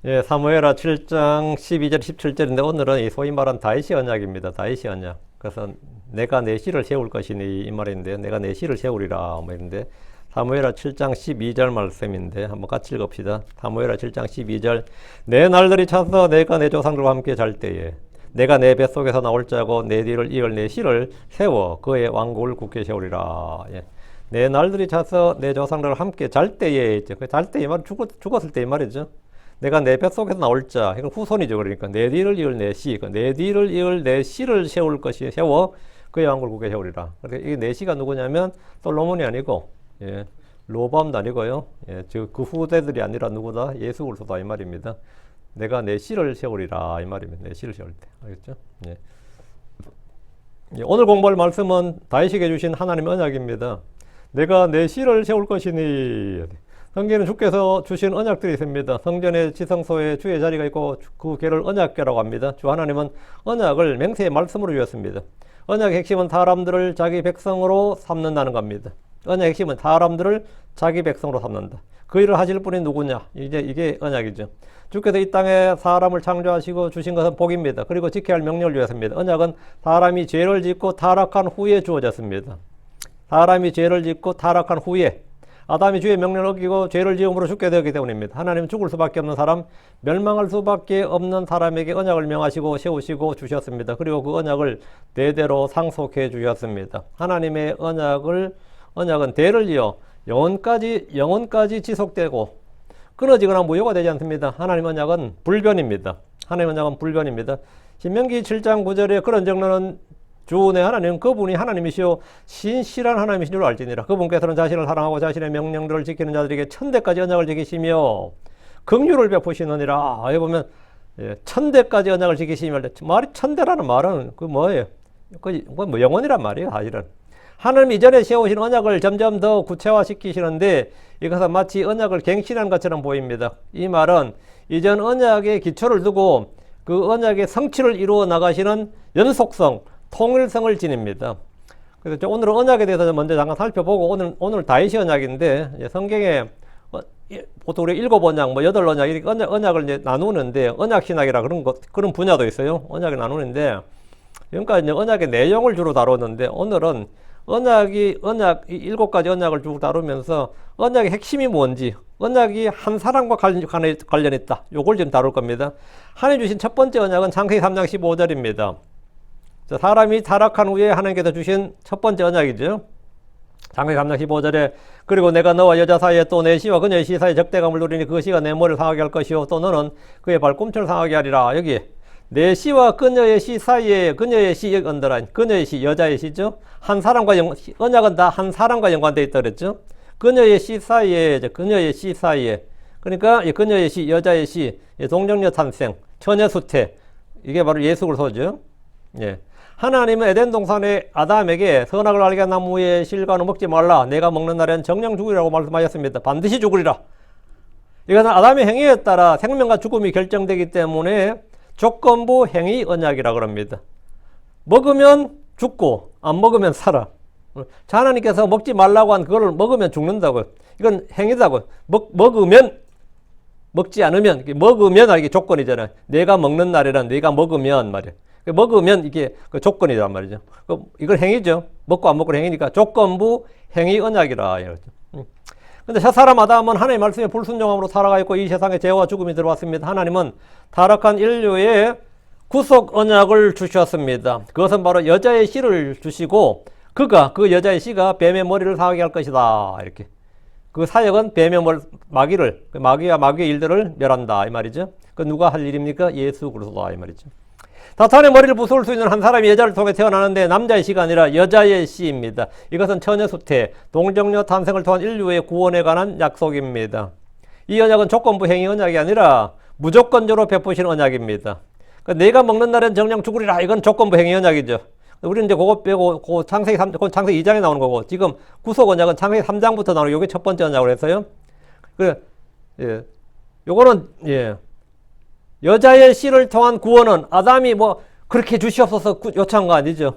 예, 사무엘하 7장 12절 17절인데 오늘은 이 소위 말한 다윗의 언약입니다. 다윗의 언약. 그래서 내가 내 씨를 세울 것이니 이 말인데 내가 내 씨를 세우리라 뭐 이런데 사무엘하 7장 12절 말씀인데 한번 같이 읽읍시다. 사무엘하 7장 12절 내 날들이 차서 내가 내 조상들과 함께 잘 때에 내가 내 뱃속에서 나올 자고 내 뒤를 이을 내 씨를 세워 그의 왕국을 굳게 세우리라. 예. 내 날들이 차서 내 조상들과 함께 잘 때에 있죠. 잘 때 이 말 죽었을 때 이 말이죠. 내가 내 뱃속에서 나올 자, 이건 후손이죠. 그러니까 내 뒤를 이을 내 씨, 내 뒤를 이을 내 씨를 세울 것이 세워 그의 왕국을 굳게 세우리라. 그러니까 이게 내 씨가 누구냐면 솔로몬이 아니고 예, 로밤도 아니고요. 예, 그 후대들이 아니라 누구다? 예수 그리스도다 이 말입니다. 내가 내 씨를 세우리라 이 말입니다. 내 씨를 세울 때, 알겠죠? 예. 예, 오늘 공부할 말씀은 다윗에게 주신 하나님의 언약입니다. 내가 내 씨를 세울 것이니. 성경에는 주께서 주신 언약들이 있습니다. 성전의 지성소에 주의 자리가 있고 그 궤를 언약궤라고 합니다. 주 하나님은 언약을 맹세의 말씀으로 주셨습니다. 언약의 핵심은 사람들을 자기 백성으로 삼는다는 겁니다. 언약의 핵심은 사람들을 자기 백성으로 삼는다. 그 일을 하실 분이 누구냐? 이게 언약이죠. 주께서 이 땅에 사람을 창조하시고 주신 것은 복입니다. 그리고 지켜야 할 명령을 주셨습니다. 언약은 사람이 죄를 짓고 타락한 후에 주어졌습니다. 사람이 죄를 짓고 타락한 후에 아담이 주의 명령을 어기고 죄를 지음으로 죽게 되었기 때문입니다. 하나님은 죽을 수밖에 없는 사람, 멸망할 수밖에 없는 사람에게 언약을 명하시고 세우시고 주셨습니다. 그리고 그 언약을 대대로 상속해 주셨습니다. 하나님의 언약은 대를 이어 영원까지 지속되고 끊어지거나 무효가 되지 않습니다. 하나님 언약은 불변입니다. 하나님 언약은 불변입니다. 신명기 7장 9절에 그런 정론은 주 내 하나님 그분이 하나님이시오 신실한 하나님이신 줄 알지니라. 그분께서는 자신을 사랑하고 자신의 명령들을 지키는 자들에게 천대까지 언약을 지키시며 긍휼을 베푸시느니라. 여기 보면 천대까지 언약을 지키시며 말이 천대라는 말은 그 뭐예요? 뭐 영원이란 말이에요. 사실은 하나님 이전에 세우신 언약을 점점 더 구체화시키시는데 이것은 마치 언약을 갱신한 것처럼 보입니다. 이 말은 이전 언약의 기초를 두고 그 언약의 성취를 이루어 나가시는 연속성 통일성을 지닙니다. 그래서 오늘은 언약에 대해서 먼저 잠깐 살펴보고 오늘 다윗의 언약인데 성경에 보통 우리 7언약, 뭐 8언약 이렇게 언약을 이제 나누는데 언약신학이라 그런 분야도 있어요. 언약을 나누는데 그러니까 이제 언약의 내용을 주로 다루는데 오늘은 언약 7가지 언약을 쭉 다루면서 언약의 핵심이 뭔지 언약이 한 사람과 관련 있다. 요걸 지금 다룰 겁니다. 하나님 주신 첫 번째 언약은 창세기 3장 15절입니다. 사람이 타락한 후에 하나님께서 주신 첫 번째 언약이죠. 창세기 3장 15절에 그리고 내가 너와 여자 사이에 또 내 씨와 그녀의 씨 사이에 적대감을 누리니 그 씨가 내 머리를 상하게 할 것이요 또 너는 그의 발꿈치를 상하게 하리라. 여기 내 씨와 그녀의 씨 사이에 그녀의 씨 언더라인 그녀의 씨 여자의 씨죠. 한 사람과 언약은 다 한 사람과 연관되어 있다 그랬죠. 그녀의 씨 사이에 그러니까 그녀의 씨 여자의 씨 동정녀 탄생 처녀 수태 이게 바로 예수 그리스도죠. 예. 하나님은 에덴 동산에 아담에게 선악을 알게 한 나무의 실과는 먹지 말라. 내가 먹는 날엔 정령 죽으리라고 말씀하셨습니다. 반드시 죽으리라. 이것은 아담의 행위에 따라 생명과 죽음이 결정되기 때문에 조건부 행위 언약이라고 합니다. 먹으면 죽고 안 먹으면 살아. 자, 하나님께서 먹지 말라고 한 그걸 먹으면 죽는다고. 이건 행위다고. 먹으면 먹지 않으면 먹으면 이게 조건이잖아요. 내가 먹는 날에는 내가 먹으면 말이야. 먹으면 이게 그 조건이란 말이죠. 이걸 행위죠. 먹고 안 먹고 행위니까 조건부 행위 언약이라. 근데 저 사람 아담은 하나님의 말씀에 불순종함으로 살아가 있고 이 세상에 죄와 죽음이 들어왔습니다. 하나님은 타락한 인류에 구속 언약을 주셨습니다. 그것은 바로 여자의 씨를 주시고 그 여자의 씨가 뱀의 머리를 상하게 할 것이다. 이렇게. 그 사역은 뱀의 마귀와 마귀의 일들을 멸한다. 이 말이죠. 그 누가 할 일입니까? 예수 그리스도다. 이 말이죠. 사탄의 머리를 부술 수 있는 한 사람이 여자를 통해 태어나는데 남자의 씨가 아니라 여자의 씨입니다. 이것은 처녀 수태, 동정녀 탄생을 통한 인류의 구원에 관한 약속입니다. 이 언약은 조건부 행위 언약이 아니라 무조건적으로 베푸신 언약입니다. 그러니까 내가 먹는 날엔 정령 죽으리라. 이건 조건부 행위 언약이죠. 우리는 이제 그거 빼고 창세기 2장에 나오는 거고 지금 구속 언약은 창세기 3장부터 나오는 이게 첫 번째 언약으로 했어요. 요거는 여자의 씨를 통한 구원은 아담이 뭐 그렇게 주시옵소서 요청한 거 아니죠.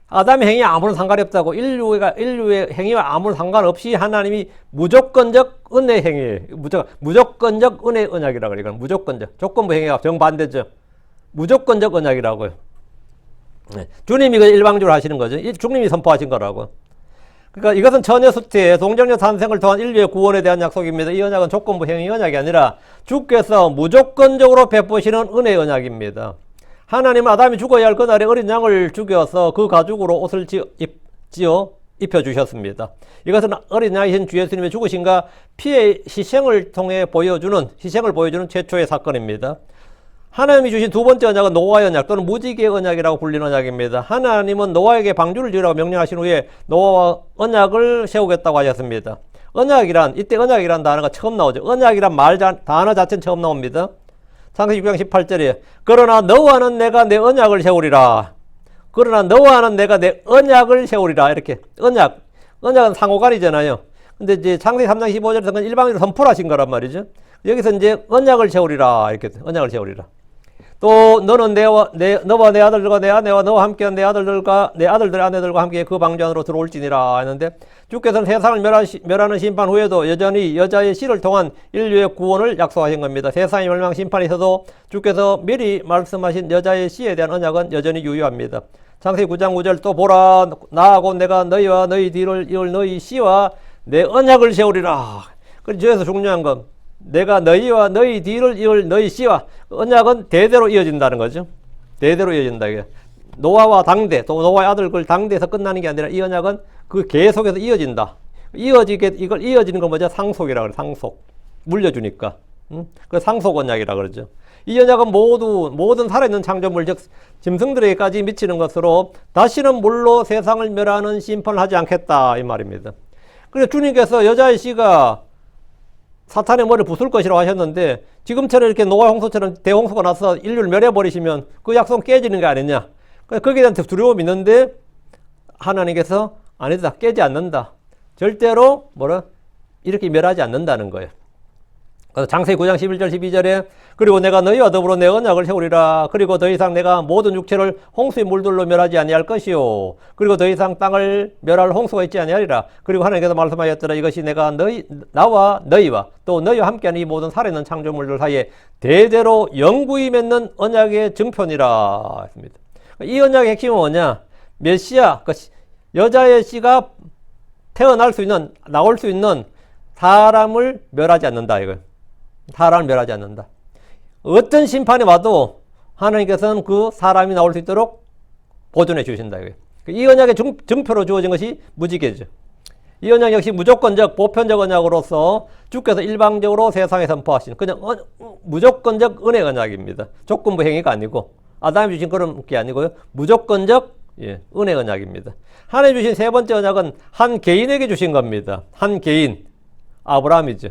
아담의 행위와 아무런 상관이 없다고. 인류의 행위와 아무런 상관없이 하나님이 무조건적 은혜 행위, 무조건적 은혜 언약이라고 그래요. 이건 무조건적. 조건부 행위가 정반대죠. 무조건적 언약이라고요. 네. 주님이 일방적으로 하시는 거죠. 주님이 선포하신 거라고. 그러니까 이것은 처녀 수태의 동정녀 탄생을 통한 인류의 구원에 대한 약속입니다. 이 언약은 조건부 행위 언약이 아니라 주께서 무조건적으로 베푸시는 은혜 언약입니다. 하나님은 아담이 죽어야 할 그날에 어린 양을 죽여서 그 가죽으로 옷을 지어 입혀주셨습니다. 이것은 어린 양이신 주 예수님의 죽으심과 피의 희생을 보여주는 최초의 사건입니다. 하나님이 주신 두 번째 언약은 노아의 언약 또는 무지개의 언약이라고 불리는 언약입니다. 하나님은 노아에게 방주를 지으라고 명령하신 후에 노아와 언약을 세우겠다고 하셨습니다. 이때 언약이란 단어가 처음 나오죠. 언약이란 단어 자체는 처음 나옵니다. 창세기 6장 18절에 그러나 너와는 내가 내 언약을 세우리라. 이렇게 언약은 상호간이잖아요. 근데 이제 창세기 3장 15절에서는 일방적으로 선포를 하신 거란 말이죠. 여기서 이제 언약을 세우리라. 또 너는 너와 내 아들들과 내 아내와 너와 함께한 내 아들들의 아내들과 함께 그 방주 안으로 들어올지니라 했는데, 주께서는 세상을 멸하는 심판 후에도 여전히 여자의 씨를 통한 인류의 구원을 약속하신 겁니다. 세상의 멸망 심판이 있어도 주께서 미리 말씀하신 여자의 씨에 대한 언약은 여전히 유효합니다. 창세기 9장 9절 또 보라 나하고 내가 너희와 너희 뒤를 이을 너희 씨와 내 언약을 세우리라. 그래서 저에서 중요한 건 내가 너희와 너희 뒤를 이을 너희 씨와, 언약은 대대로 이어진다는 거죠. 대대로 이어진다. 노아와 당대, 또 노아의 아들 그 당대에서 끝나는 게 아니라 이 언약은 그 계속해서 이어진다. 이걸 이어지는 건 뭐죠? 상속이라 그래. 상속. 물려주니까. 그 상속 언약이라 그러죠. 이 언약은 모든 살아있는 창조물, 즉 짐승들에게까지 미치는 것으로 다시는 물로 세상을 멸하는 심판을 하지 않겠다 이 말입니다. 그래서 주님께서 여자의 씨가 사탄의 머리를 부술 것이라고 하셨는데, 지금처럼 이렇게 노아 홍수처럼 대홍수가 나서 인류를 멸해버리시면 그 약속 깨지는 게 아니냐. 거기에 대한 두려움이 있는데 하나님께서 아니다, 깨지 않는다. 절대로 이렇게 멸하지 않는다는 거예요. 그래서 창세기 9장 11절 12절에 그리고 내가 너희와 더불어 내 언약을 세우리라. 그리고 더 이상 내가 모든 육체를 홍수의 물들로 멸하지 아니할 것이요. 그리고 더 이상 땅을 멸할 홍수가 있지 아니하리라. 그리고 하나님께서 말씀하셨더라. 이것이 내가 나와 너희와 또 너희와 함께하는 이 모든 살아있는 창조물들 사이에 대대로 영구히 맺는 언약의 증표니라 했습니다. 이 언약의 핵심은 뭐냐? 메시아, 여자의 씨가 나올 수 있는 사람을 멸하지 않는다 이거예요. 사람을 멸하지 않는다. 어떤 심판이 와도 하나님께서는 그 사람이 나올 수 있도록 보존해 주신다. 이 언약의 증표로 주어진 것이 무지개죠. 이 언약 역시 무조건적, 보편적 언약으로서 주께서 일방적으로 세상에 선포하신 그냥 무조건적 은혜 언약입니다. 조건부 행위가 아니고 아담이 주신 그런 게 아니고요. 무조건적 은혜 언약입니다. 하나님 주신 세 번째 언약은 한 개인에게 주신 겁니다. 한 개인, 아브라함이죠.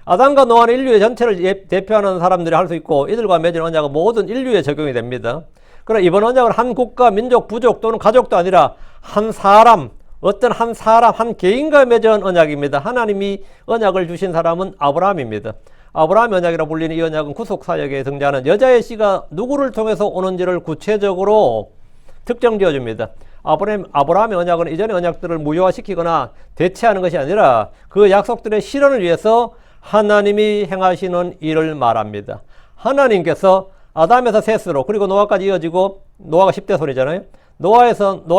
아담과 노아는 인류의 전체를 대표하는 사람들이 할 수 있고 이들과 맺은 언약은 모든 인류에 적용이 됩니다. 그러나 이번 언약은 한 국가, 민족, 부족 또는 가족도 아니라 한 사람, 한 개인과 맺은 언약입니다. 하나님이 언약을 주신 사람은 아브라함입니다. 아브라함 언약이라 불리는 이 언약은 구속사역에 등장하는 여자의 씨가 누구를 통해서 오는지를 구체적으로 특정지어 줍니다. 아브라함의 언약은 이전의 언약들을 무효화시키거나 대체하는 것이 아니라 그 약속들의 실현을 위해서 하나님이 행하시는 일을 말합니다. 하나님께서 아담에서 셋으로 그리고 노아까지 이어지고, 노아가 10대 손이잖아요. 노아의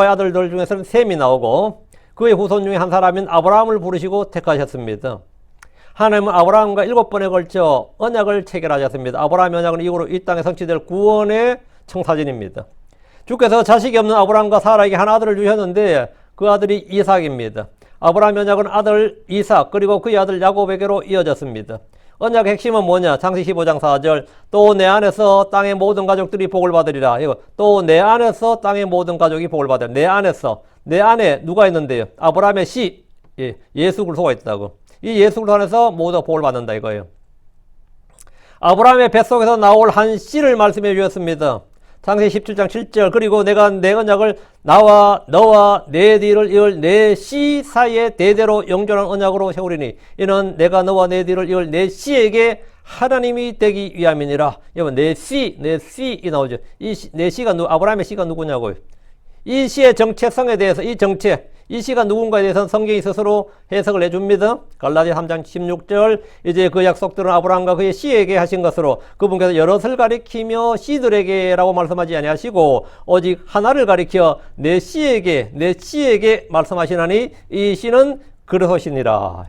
아들들 중에서는 셈이 나오고 그의 후손 중에 한 사람인 아브라함을 부르시고 택하셨습니다. 하나님은 아브라함과 7번에 걸쳐 언약을 체결하셨습니다. 아브라함의 언약은 이후로 이 땅에 성취될 구원의 청사진입니다. 주께서 자식이 없는 아브라함과 사라에게 한 아들을 주셨는데 그 아들이 이삭입니다. 아브라함 언약은 아들 이삭 그리고 그의 아들 야곱에게로 이어졌습니다. 언약의 핵심은 뭐냐? 창세기 15장 4절 또 내 안에서 땅의 모든 가족들이 복을 받으리라. 이거 또 내 안에서 땅의 모든 가족이 복을 받으리라. 내 안에 누가 있는데요? 아브라함의 씨, 예수 그리스도가 있다고. 이 예수 그리스도 안에서 모두 복을 받는다 이거예요. 아브라함의 뱃속에서 나올 한 씨를 말씀해 주셨습니다. 창세기 17장 7절 그리고 내가 내 언약을 나와 너와 내 뒤를 이을 내 씨 사이에 대대로 영존한 언약으로 세우리니 이는 내가 너와 내 뒤를 이을 내 씨에게 하나님이 되기 위함이니라. 여러분 내 씨 이 나오죠. 이 내 씨가 아브라함의 씨가 누구냐고요. 이 시의 정체성에 대해서 이 정체, 이 시가 누군가에 대해서는 성경이 스스로 해석을 해줍니다. 갈라디아 3장 16절 이제 그 약속들은 아브라함과 그의 씨에게 하신 것으로 그분께서 여럿을 가리키며 씨들에게라고 말씀하지 아니하시고 오직 하나를 가리켜 내 씨에게 말씀하시나니 이 씨는 그리스도시니라.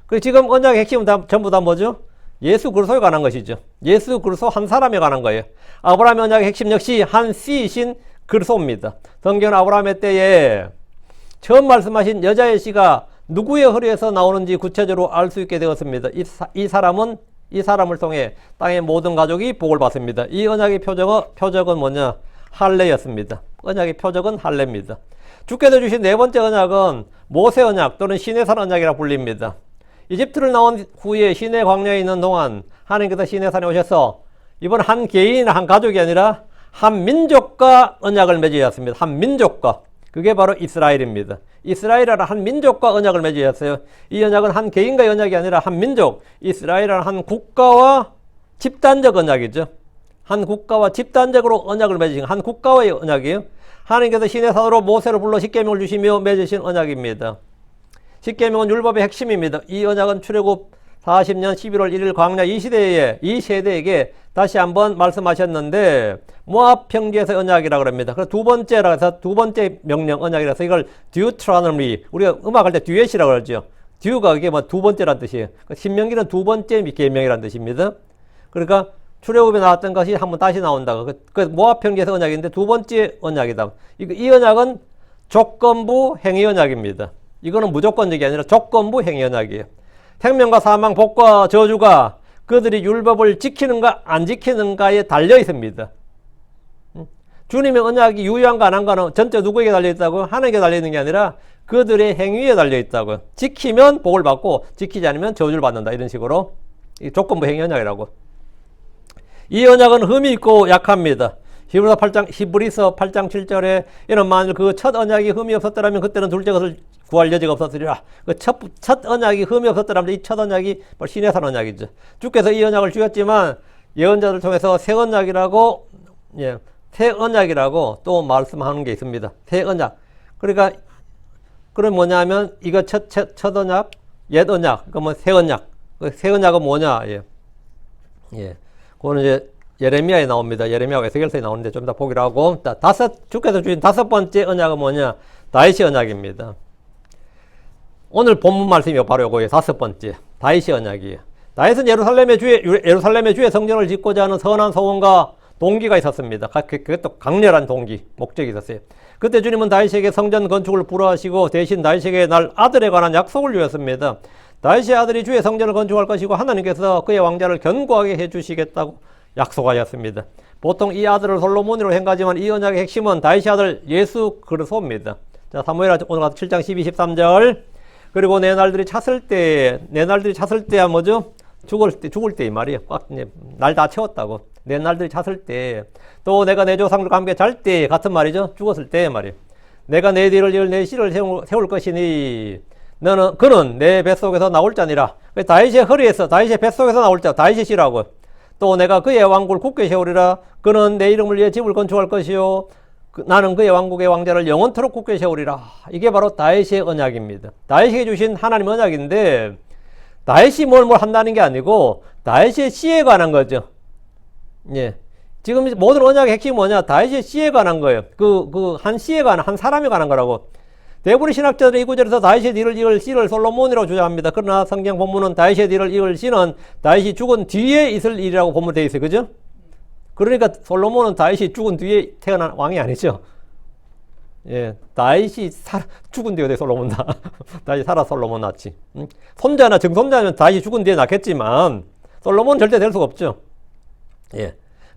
그 지금 언약의 핵심은 전부 다 뭐죠? 예수 그리스도에 관한 것이죠. 예수 그리스도 한 사람에 관한 거예요. 아브라함의 언약의 핵심 역시 한 씨이신 그리스도입니다. 성경은 아브라함의 때에 처음 말씀하신 여자의 씨가 누구의 허리에서 나오는지 구체적으로 알 수 있게 되었습니다. 이 사람을 통해 땅의 모든 가족이 복을 받습니다. 이 언약의 표적은 뭐냐? 할례였습니다. 언약의 표적은 할례입니다. 주께서 주신 네 번째 언약은 모세 언약 또는 시내산 언약이라 불립니다. 이집트를 나온 후에 시내 광야에 있는 동안 하나님께서 시내산에 오셔서 이번 한 개인이나 한 가족이 아니라 한 민족과 언약을 맺으셨습니다. 한 민족과. 그게 바로 이스라엘입니다. 이스라엘이라는 한 민족과 언약을 맺으셨어요. 이 언약은 한 개인과의 언약이 아니라 한 민족, 이스라엘이라는 한 국가와 집단적 언약이죠. 한 국가와 집단적으로 언약을 맺으신 한 국가와의 언약이에요. 하나님께서 시내산으로 모세를 불러 십계명을 주시며 맺으신 언약입니다. 십계명은 율법의 핵심입니다. 이 언약은 출애굽 40년 11월 1일 광야 이 세대에게 다시 한번 말씀하셨는데 모압 평지에서 언약이라고 합니다. 그래서 두 번째 명령 언약이라서 이걸 듀트라노미, 우리가 음악할 때 듀엣이라고 그러죠. 듀가 그게 뭐 두 번째란 뜻이에요. 신명기는 두 번째 계명이라는 뜻입니다. 그러니까 출애굽에 나왔던 것이 한번 다시 나온다. 그 모압 평지에서 언약인데 두 번째 언약이다. 이 언약은 조건부 행위 언약입니다. 이거는 무조건적이 아니라 조건부 행위 언약이에요. 생명과 사망, 복과 저주가 그들이 율법을 지키는가 안 지키는가에 달려 있습니다. 주님의 언약이 유효한가 안 한가는 전체 누구에게 달려 있다고? 하나님께 달려 있는 게 아니라 그들의 행위에 달려 있다고. 지키면 복을 받고 지키지 않으면 저주를 받는다. 이런 식으로 조건부 행위 언약이라고. 이 언약은 흠이 있고 약합니다. 히브리서 8장 7절에 이는 만일 그 첫 언약이 흠이 없었더라면 그때는 둘째 것을 구할 여지가 없었으리라. 그 첫 언약이 흠이 없었더라면 이 첫 언약이 바로 시내산 언약이죠. 주께서 이 언약을 주셨지만 예언자들 통해서 새 언약이라고 또 말씀하는 게 있습니다. 새 언약. 그러니까 그럼 뭐냐면 이거 첫 언약, 옛 언약, 그 뭐 새 언약. 그 새 언약은 뭐냐? 그거는 이제 예레미야에 나옵니다. 예레미야가 에스겔서에 나오는데 좀 더 보기로 하고 주께서 주신 다섯 번째 언약은 뭐냐? 다윗의 언약입니다. 오늘 본문 말씀이 바로 요거예요. 다섯 번째 다윗의 언약이에요. 다윗은 예루살렘의 주의 성전을 짓고자 하는 선한 소원과 동기가 있었습니다. 그것도 강렬한 동기, 목적이 있었어요. 그때 주님은 다윗에게 성전 건축을 불허하시고 대신 다윗에게 날 아들에 관한 약속을 주셨습니다. 다윗의 아들이 주의 성전을 건축할 것이고 하나님께서 그의 왕자를 견고하게 해주시겠다고 약속하셨습니다. 보통 이 아들을 솔로몬으로 행가지만 이 언약의 핵심은 다윗의 아들 예수 그리스도입니다. 자, 사무엘하 오늘 7장 12, 13절. 그리고 내 날들이 찼을 때야 뭐죠? 죽을 때 이 말이에요. 날 다 채웠다고. 내 날들이 찼을 때. 또 내가 내 조상들과 함께 잘 때 같은 말이죠. 죽었을 때 말이에요. 내가 내 뒤를 이을 내 씨를 세울 것이니 그는 내 뱃속에서 나올 자니라. 다윗의 허리에서 다윗의 뱃속에서 나올 자 다윗의 씨라고. 또 내가 그의 왕국을 굳게 세우리라. 그는 내 이름을 위해 집을 건축할 것이요 나는 그의 왕국의 왕자를 영원토록 굳게 세우리라. 이게 바로 다윗의 언약입니다. 다윗에게 주신 하나님의 언약인데 다윗이 뭘 한다는 게 아니고 다윗의 씨에 관한 거죠. 지금 모든 언약의 핵심이 뭐냐? 다윗의 씨에 관한 거예요. 한 씨에 관한, 한 사람에 관한 거라고. 대부분의 신학자들이 이 구절에서 다윗의 뒤를 이을 씨를 솔로몬이라고 주장합니다. 그러나 성경 본문은 다윗의 뒤를 이을 씨는 다윗이 죽은 뒤에 있을 일이라고 본문되어 있어요. 그죠? 그러니까 솔로몬은 다윗이 죽은 뒤에 태어난 왕이 아니죠. 다윗이 죽은 뒤에 솔로몬 나. 다윗이 살아 솔로몬 낳지. 손자나 증손자면 다윗이 죽은 뒤에 낳겠지만 솔로몬은 절대 될 수가 없죠.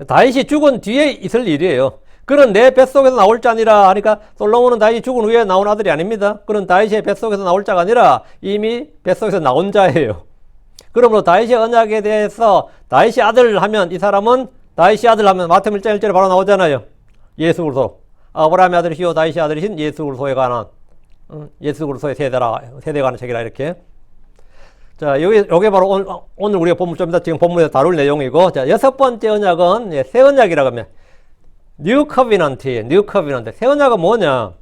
다윗이 죽은 뒤에 있을 일이에요. 그는 내 뱃속에서 나올 자니라 하니까 솔로몬은 다윗이 죽은 후에 나온 아들이 아닙니다. 그는 다윗의 뱃속에서 나올 자가 아니라 이미 뱃속에서 나온 자예요. 그러므로 다윗의 언약에 대해서 다윗의 아들 하면 이 사람은 다윗의 아들 하면 마태복음 1장 1절에 바로 나오잖아요. 예수 그리스도. 아브라함의 아들이시오 다윗의 아들이신 예수 그리스도에 관한 예수 그리스도의 세대에 관한 책이라 이렇게. 자, 요게 바로 오늘 우리가 좀 이따 지금 본문에서 다룰 내용이고, 자, 여섯 번째 언약은 새 언약이라고 합니다. 뉴 커비넌트예요. 뉴 커비넌트. 새 언약은 뭐냐?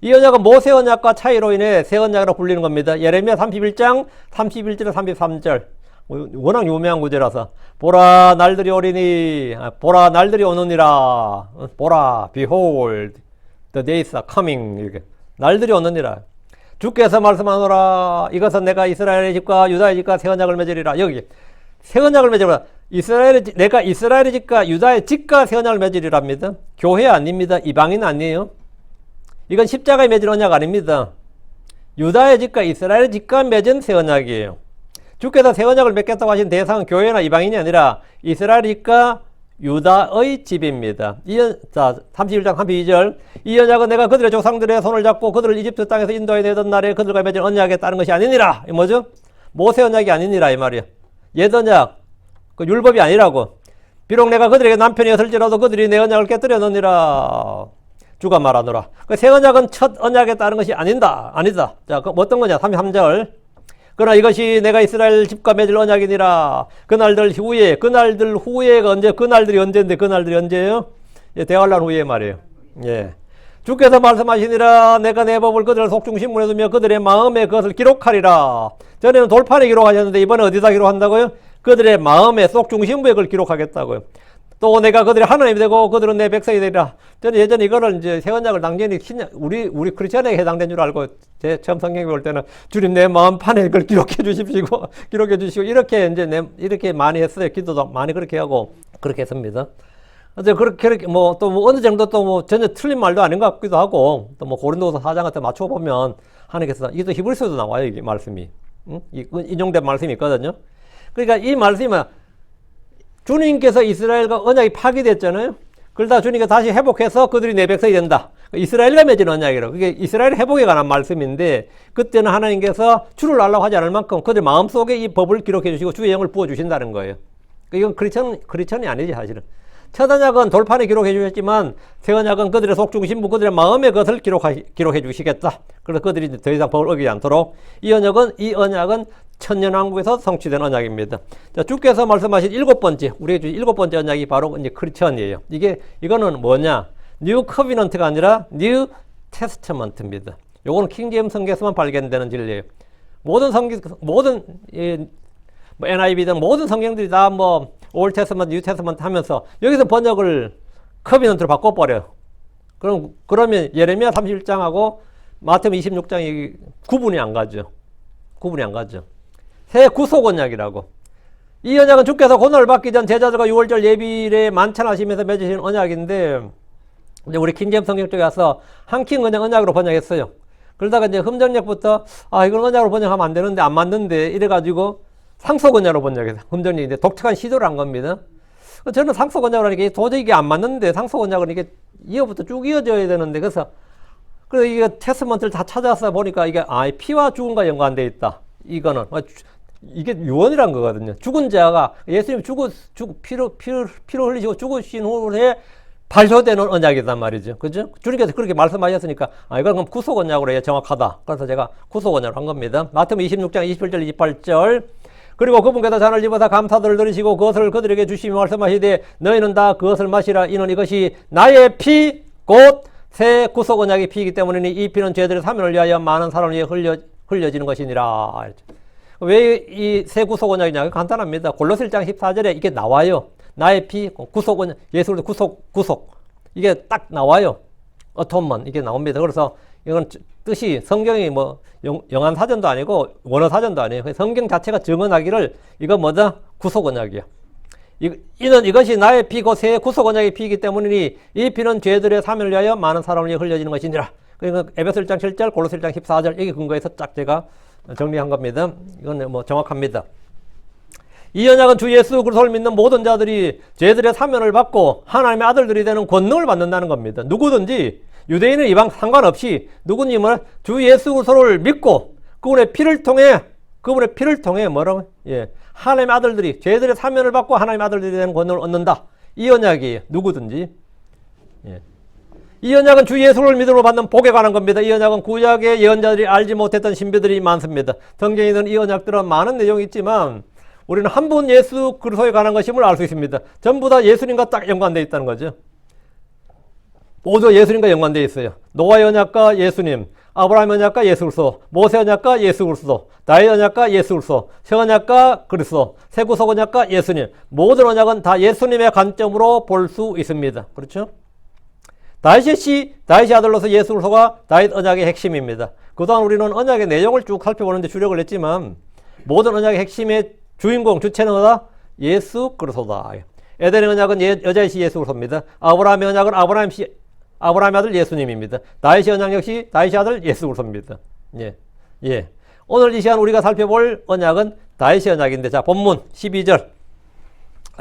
이 언약은 모세 언약과 차이로 인해 새 언약으로 불리는 겁니다. 예레미야 31장 31절에 33절. 워낙 유명한 구절이라서 보라 날들이 오리니 보라 날들이 오느니라. 보라 behold the days are coming. 이렇게. 날들이 오느니라. 주께서 말씀하노라. 이것은 내가 이스라엘의 집과 유다의 집과 새 언약을 맺으리라. 여기 새 언약을 맺으리라. 내가 이스라엘의 집과 유다의 집과 새 언약을 맺으리랍니다. 교회 아닙니다. 이방인 아니에요. 이건 십자가에 맺은 언약 아닙니다. 유다의 집과 이스라엘의 집과 맺은 새 언약이에요. 주께서 새 언약을 맺겠다고 하신 대상은 교회나 이방인이 아니라 이스라엘의 집과 유다의 집입니다. 자, 31장 32절. 이 언약은 내가 그들의 조상들의 손을 잡고 그들을 이집트 땅에서 인도해 내던 날에 그들과 맺은 언약에 따른 것이 아니니라. 이 뭐죠? 모세 언약이 아니니라 이 말이야. 옛 언약, 그 율법이 아니라고. 비록 내가 그들에게 남편이었을지라도 그들이 내 언약을 깨뜨려 놓으니라. 주가 말하노라. 그 새 언약은 첫 언약에 따른 것이 아니다. 자, 그 어떤 거냐? 33절. 그러나 이것이 내가 이스라엘 집과 맺을 언약이니라. 그날들 후에가 언제? 그날들이 언제인데 그날들이 언제예요? 예, 대환란 후에 말이에요. 예. 주께서 말씀하시니라. 내가 내 법을 그들 속중심문에 두며 그들의 마음에 그것을 기록하리라. 전에는 돌판에 기록하셨는데 이번에 어디다 기록한다고요? 그들의 마음에 속중심부에 그걸 기록하겠다고요. 또 내가 그들의 하나님이 되고 그들은 내 백성이 되리라. 저는 예전에 이거를 이제 새 언약을 당연히 우리 크리스천에게 해당된 줄 알고 제 처음 성경에 볼 때는 주님 내 마음판에 그걸 기록해 주시고 이렇게 이제 이렇게 많이 했어요. 기도도 많이 그렇게 하고 그렇게 했습니다. 그래서 그렇게 뭐 어느 정도 또 전혀 틀린 말도 아닌 것 같기도 하고 또 고린도서 4장 같은 맞춰 보면 하나님께서 이게 또 히브리서도 나와요. 이게 말씀이 인용된 말씀이 있거든요. 그러니까 이 말씀이 주님께서 이스라엘과 언약이 파기됐잖아요. 그러다 주님께서 다시 회복해서 그들이 내 백성이 된다. 이스라엘과 맺은 언약이라고. 그게 이스라엘 회복에 관한 말씀인데 그때는 하나님께서 주를 알라고 하지 않을 만큼 그들 마음속에 이 법을 기록해 주시고 주의 영을 부어주신다는 거예요. 이건 크리스천이 아니지 사실은. 첫 언약은 돌판에 기록해 주셨지만 새 언약은 그들의 속중심부 그들의 마음에 그것을 기록해 주시겠다. 그래서 그들이 더 이상 법을 어기지 않도록 이 언약은 천년왕국에서 성취된 언약입니다. 자, 주께서 말씀하신 일곱 번째 언약이 바로 이제 크리스천이에요. 이거는 뭐냐? 뉴 커비넌트가 아니라 뉴 테스트먼트입니다. 요거는 킹제임스 성경에서만 발견되는 진리예요. NIV든 모든 성경들이 다 올 테스트먼트, 뉴 테스트먼트 하면서 여기서 번역을 커비넌트로 바꿔버려요. 그러면 예레미야 31장하고 마태복음 26장이 구분이 안 가죠. 새 구속 언약이라고. 이 언약은 주께서 고난을 받기 전 제자들과 6월절 예비일에 만찬하시면서 맺으신 언약인데 이제 우리 킹제임스 성경 쪽에 와서 한킹 언약으로 번역했어요. 그러다가 이제 흠정역부터 이건 언약으로 번역하면 안 되는데 안 맞는데 이래가지고 상속 언약으로 번역했어요. 흠정역인데 독특한 시도를 한 겁니다. 저는 상속 언약으로 하니까 도저히 이게 안 맞는데 상속 언약은 이게 이어부터 쭉 이어져야 되는데 그래서 이게 테스트먼트를 다 찾아서 보니까 이게 피와 죽음과 연관되어 있다. 이게 유언이란 거거든요. 죽은 자가 예수님 피로 흘리시고 죽으신 후에 발효되는 언약이란 말이죠. 그죠? 주님께서 그렇게 말씀하셨으니까 이건 구속 언약으로 해야 정확하다. 그래서 제가 구속 언약으로 한 겁니다. 마태복음 26장 27절 28절. 그리고 그분께서 잔을 집어서 감사들을 들으시고 그것을 그들에게 주시며 말씀하시되 너희는 다 그것을 마시라. 이는 이것이 나의 피 곧 새 구속 언약의 피이기 때문이니 이 피는 죄들의 사면을 위하여 많은 사람을 위해 흘려지는 것이니라. 왜 이 새 구속 언약이냐? 간단합니다. 골로새 1장 14절에 이게 나와요. 나의 피 구속 언약, 예수의 구속 이게 딱 나와요. 어톤먼 이게 나옵니다. 그래서 이건 뜻이 성경이 영한 사전도 아니고 원어 사전도 아니에요. 성경 자체가 증언하기를 이거 뭐다? 구속 언약이야. 이는 이것이 나의 피 곧 새 구속 언약의 피이기 때문이니 이 피는 죄들의 사면을 위하여 많은 사람을 위해 흘려지는 것이니라. 그러니까 에베소 1장 7절, 골로새 1장 14절 여기 근거해서 딱 제가 정리한 겁니다. 이건 정확합니다. 이 언약은 주 예수 그리스도를 믿는 모든 자들이 죄들의 사면을 받고 하나님의 아들들이 되는 권능을 받는다는 겁니다. 누구든지 유대인은 이방 상관없이 누구든지 주 예수 그리스도를 믿고 그분의 피를 통해 뭐라고? 하나님의 아들들이 죄들의 사면을 받고 하나님의 아들들이 되는 권능을 얻는다. 이 언약이에요. 누구든지. 이 언약은 주 예수를 믿음으로 받는 복에 관한 겁니다. 이 언약은 구약의 예언자들이 알지 못했던 신비들이 많습니다. 성경에 있는 이 언약들은 많은 내용이 있지만 우리는 한 분 예수 그리스도에 관한 것임을 알 수 있습니다. 전부 다 예수님과 딱 연관되어 있다는 거죠. 모두 예수님과 연관되어 있어요. 노아의 언약과 예수님, 아브라함의 언약과 예수 그리스도, 모세 언약과 예수 그리스도, 다윗 언약과 예수 그리스도, 새 언약과 그리스도, 새 구속 언약과 예수님. 모든 언약은 다 예수님의 관점으로 볼 수 있습니다. 그렇죠? 다윗의 아들로서 예수 그리스도가 다윗 언약의 핵심입니다. 그동안 우리는 언약의 내용을 쭉 살펴보는데 주력을 했지만 모든 언약의 핵심의 주인공, 주체는 뭐다? 예수 그리스도다. 에덴의 언약은 여자의 씨 예수 그리스도입니다. 아브라함의 언약은 아브라함의 아들 예수님입니다. 다윗의 언약 역시 다윗의 아들 예수 그리스도입니다. 예. 오늘 이 시간 우리가 살펴볼 언약은 다윗의 언약인데, 자, 본문 12절.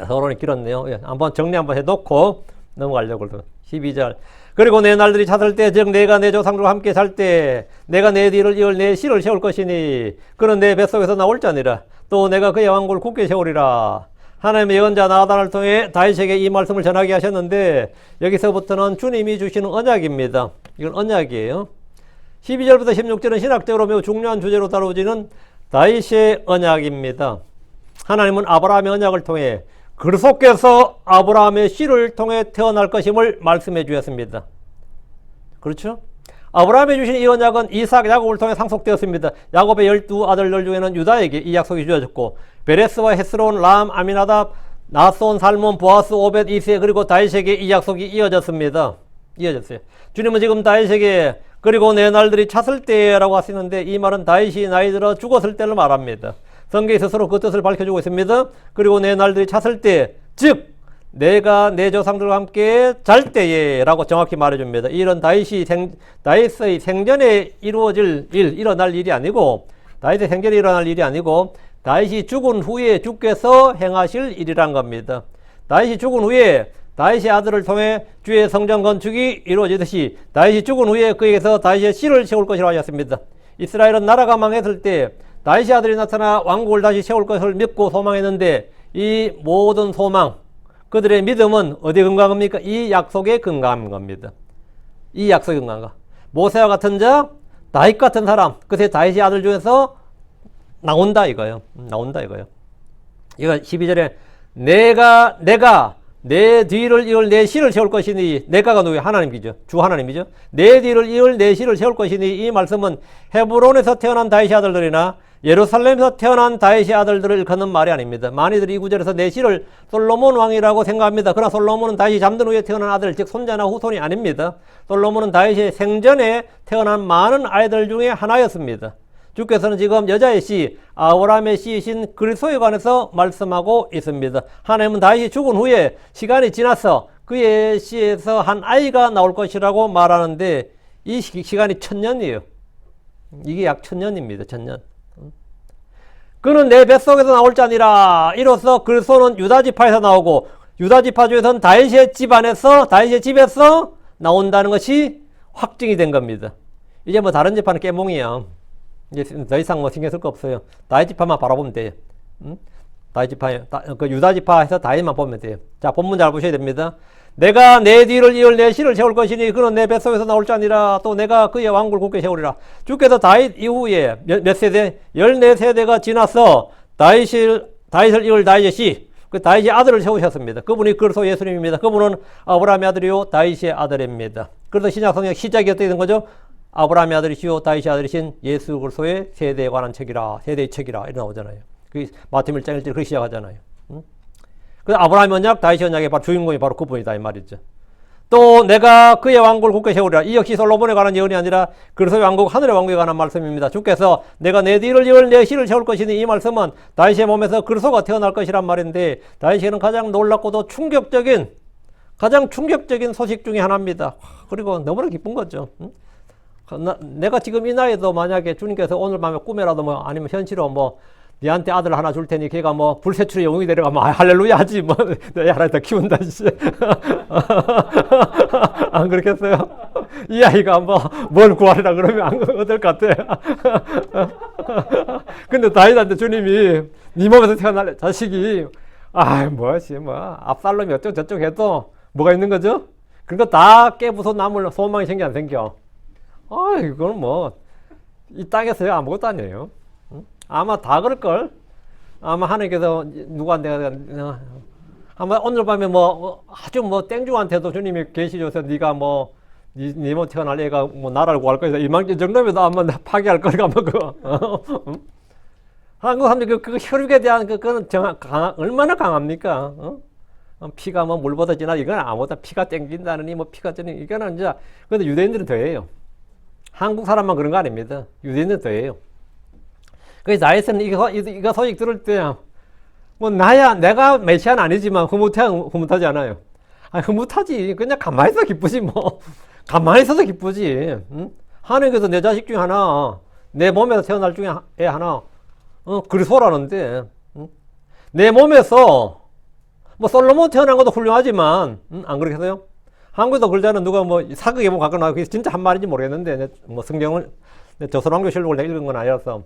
서론이 길었네요. 예, 한번 정리 한번 해놓고 넘어가려고. 12절. 그리고 내 날들이 찼을 때, 즉 내가 내 조상들과 함께 살 때, 내가 내 뒤를 이을 내 씨를 세울 것이니 그는 내 뱃속에서 나올 자니라. 또 내가 그의 왕국을 굳게 세우리라. 하나님의 예언자 나단을 통해 다윗에게 이 말씀을 전하게 하셨는데, 여기서부터는 주님이 주시는 언약입니다. 이건 언약이에요. 12절부터 16절은 신학적으로 매우 중요한 주제로 다루어지는 다윗의 언약입니다. 하나님은 아브라함의 언약을 통해 그리스도께서 아브라함의 씨를 통해 태어날 것임을 말씀해 주셨습니다. 그렇죠? 아브라함이 주신 이 언약은 이삭, 야곱을 통해 상속되었습니다. 야곱의 12아들들 중에는 유다에게 이 약속이 주어졌고, 베레스와 헤스론, 람, 아미나답, 나손, 살몬, 보아스, 오벳, 이세, 그리고 다윗에게 이 약속이 이어졌습니다. 이어졌어요. 주님은 지금 다윗에게 그리고 내 날들이 찼을 때라고 하시는데, 이 말은 다윗이 나이 들어 죽었을 때를 말합니다. 성경에 스스로 그 뜻을 밝혀주고 있습니다. 그리고 내 날들이 찼을 때, 즉 내가 내 조상들과 함께 잘 때에 라고 정확히 말해줍니다. 이런 다윗의 생전에 이루어질 일, 일어날 일이 아니고, 다윗의 생전에 일어날 일이 아니고 다윗이 죽은 후에 주께서 행하실 일이란 겁니다. 다윗이 죽은 후에 다윗의 아들을 통해 주의 성전 건축이 이루어지듯이 다윗이 죽은 후에 그에게서 다윗의 씨를 세울 것이라고 하셨습니다. 이스라엘은 나라가 망했을 때 다윗의 아들이 나타나 왕국을 다시 세울 것을 믿고 소망했는데, 이 모든 소망, 그들의 믿음은 어디에 근거합니까? 이 약속에 근거한 겁니다. 이 약속에 근거한 거. 모세와 같은 자, 다윗 같은 사람, 그새 다윗의 아들 중에서 나온다 이거예요. 나온다 이거예요. 이거 12절에 내가 내 뒤를 이을 내 씨를 세울 것이니, 내가가 누구예요? 하나님이죠. 주 하나님이죠. 내 뒤를 이을 내 씨를 세울 것이니, 이 말씀은 헤브론에서 태어난 다윗의 아들들이나 예루살렘에서 태어난 다윗의 아들들을 일컫는 말이 아닙니다. 많이들 이 구절에서 내 씨를 솔로몬 왕이라고 생각합니다. 그러나 솔로몬은 다윗이 잠든 후에 태어난 아들, 즉 손자나 후손이 아닙니다. 솔로몬은 다윗의 생전에 태어난 많은 아이들 중에 하나였습니다. 주께서는 지금 여자의 씨, 아브라함의 씨이신 그리스도에 관해서 말씀하고 있습니다. 하나님은 다윗이 죽은 후에 시간이 지나서 그의 씨에서 한 아이가 나올 것이라고 말하는데, 이 시간이 1000년이에요. 이게 약 1000년입니다. 1000년. 그는 내 뱃속에서 나올 자니라. 이로써 그리스도는 유다지파에서 나오고, 유다지파 중에서는 다윗의 집안에서, 다윗의 집에서 나온다는 것이 확증이 된 겁니다. 이제 뭐 다른 지파는 깨몽이야. 이제 더 이상 뭐 신경 쓸 거 없어요. 다윗 지파만 바라보면 돼요. 다윗 지파, 그 유다 지파에서 다윗만 보면 돼요. 자, 본문 잘 보셔야 됩니다. 내가 내 뒤를 이을 내 씨를 세울 것이니 그는 내 뱃속에서 나올 자니라. 또 내가 그의 왕국을 굳게 세우리라. 주께서 다윗 이후에 몇 세대? 14세대가 지나서 다윗을 이을 다윗의 씨, 그 다윗의 아들을 세우셨습니다. 그분이 그리스도 예수님입니다. 그분은 아브라함의 아들이요 다윗의 아들입니다. 그래서 신약 성경 시작이 어떻게 된 거죠? 아브라함의 아들이시오 다윗의 아들이신 예수 그리스도의 세대에 관한 책이라, 세대의 책이라 이렇게 나오잖아요. 그 마태복음 1장 1절 그렇게 시작하잖아요. 그 아브라함의 언약, 다윗의 언약의 바로 주인공이 바로 그분이다 이 말이죠. 또 내가 그의 왕국을 굳게 세우리라. 이 역시 솔로몬에 관한 예언이 아니라 그리스도의 왕국, 하늘의 왕국에 관한 말씀입니다. 주께서 내가 내 뒤를 이을 내 씨를 세울 것이니, 이 말씀은 다윗의 몸에서 그리스도가 태어날 것이란 말인데, 다윗에게는 가장 놀랍고도 가장 충격적인 소식 중에 하나입니다. 그리고 너무나 기쁜 거죠. 내가 지금 이 나이에도 만약에 주님께서 오늘 밤에 꿈에라도 뭐 아니면 현실로 뭐 니한테 아들 하나 줄 테니 걔가 뭐 불세출의 영웅이 되려가면 할렐루야 하지 뭐 내 하나 더 키운다 씨. 안 그렇겠어요? 이 아이가 뭐 뭘 구하리라 그러면 안 얻을 것 같아. 근데 다윗한테 주님이 네 몸에서 태어날 자식이 뭐지 압살롬이 어쩌고 저쩌고 해도 뭐가 있는 거죠? 그러니까 다 깨부숴 남을 소망이 생겨 안 생겨? 이거는 뭐 이 땅에서야 아무것도 아니에요. 하나님께서 누구한테 아마 오늘 밤에 뭐 아주 뭐 땡중한테도 주님이 계시줘서 네가 뭐 니모 태어날 애가 뭐 나라를 구할 거다 이만 정도면 아마 파괴할 거니까 뭐 그거. 한국 사람들이 그 혈육에 대한 그거는 얼마나 강합니까? 피가 뭐 물보다 진하 이건 아무것도 피가 땡긴다느니 뭐 피가 쩌니 이거는 이제 근데 유대인들은 더해요. 한국 사람만 그런 거 아닙니다. 유대인들은 더해요. 그래서 나에서는 이거 소식 들을 때 뭐 나야 내가 메시아는 아니지만 흐뭇하지 않아요. 아 흐뭇하지. 그냥 가만히 있어 기쁘지 뭐. 가만히 있어서 기쁘지. 응? 하나님께서 내 자식 중에 하나, 내 몸에서 태어날 중에 애 하나, 그리스도라는데, 응? 내 몸에서 뭐 솔로몬 태어난 것도 훌륭하지만, 안 그러겠어요? 한국에도 그러잖아. 누가 뭐 사극에 뭐 가거나 그게 진짜 한 말인지 모르겠는데, 뭐 성경을 조선왕조실록을 내가 읽은 건 아니라서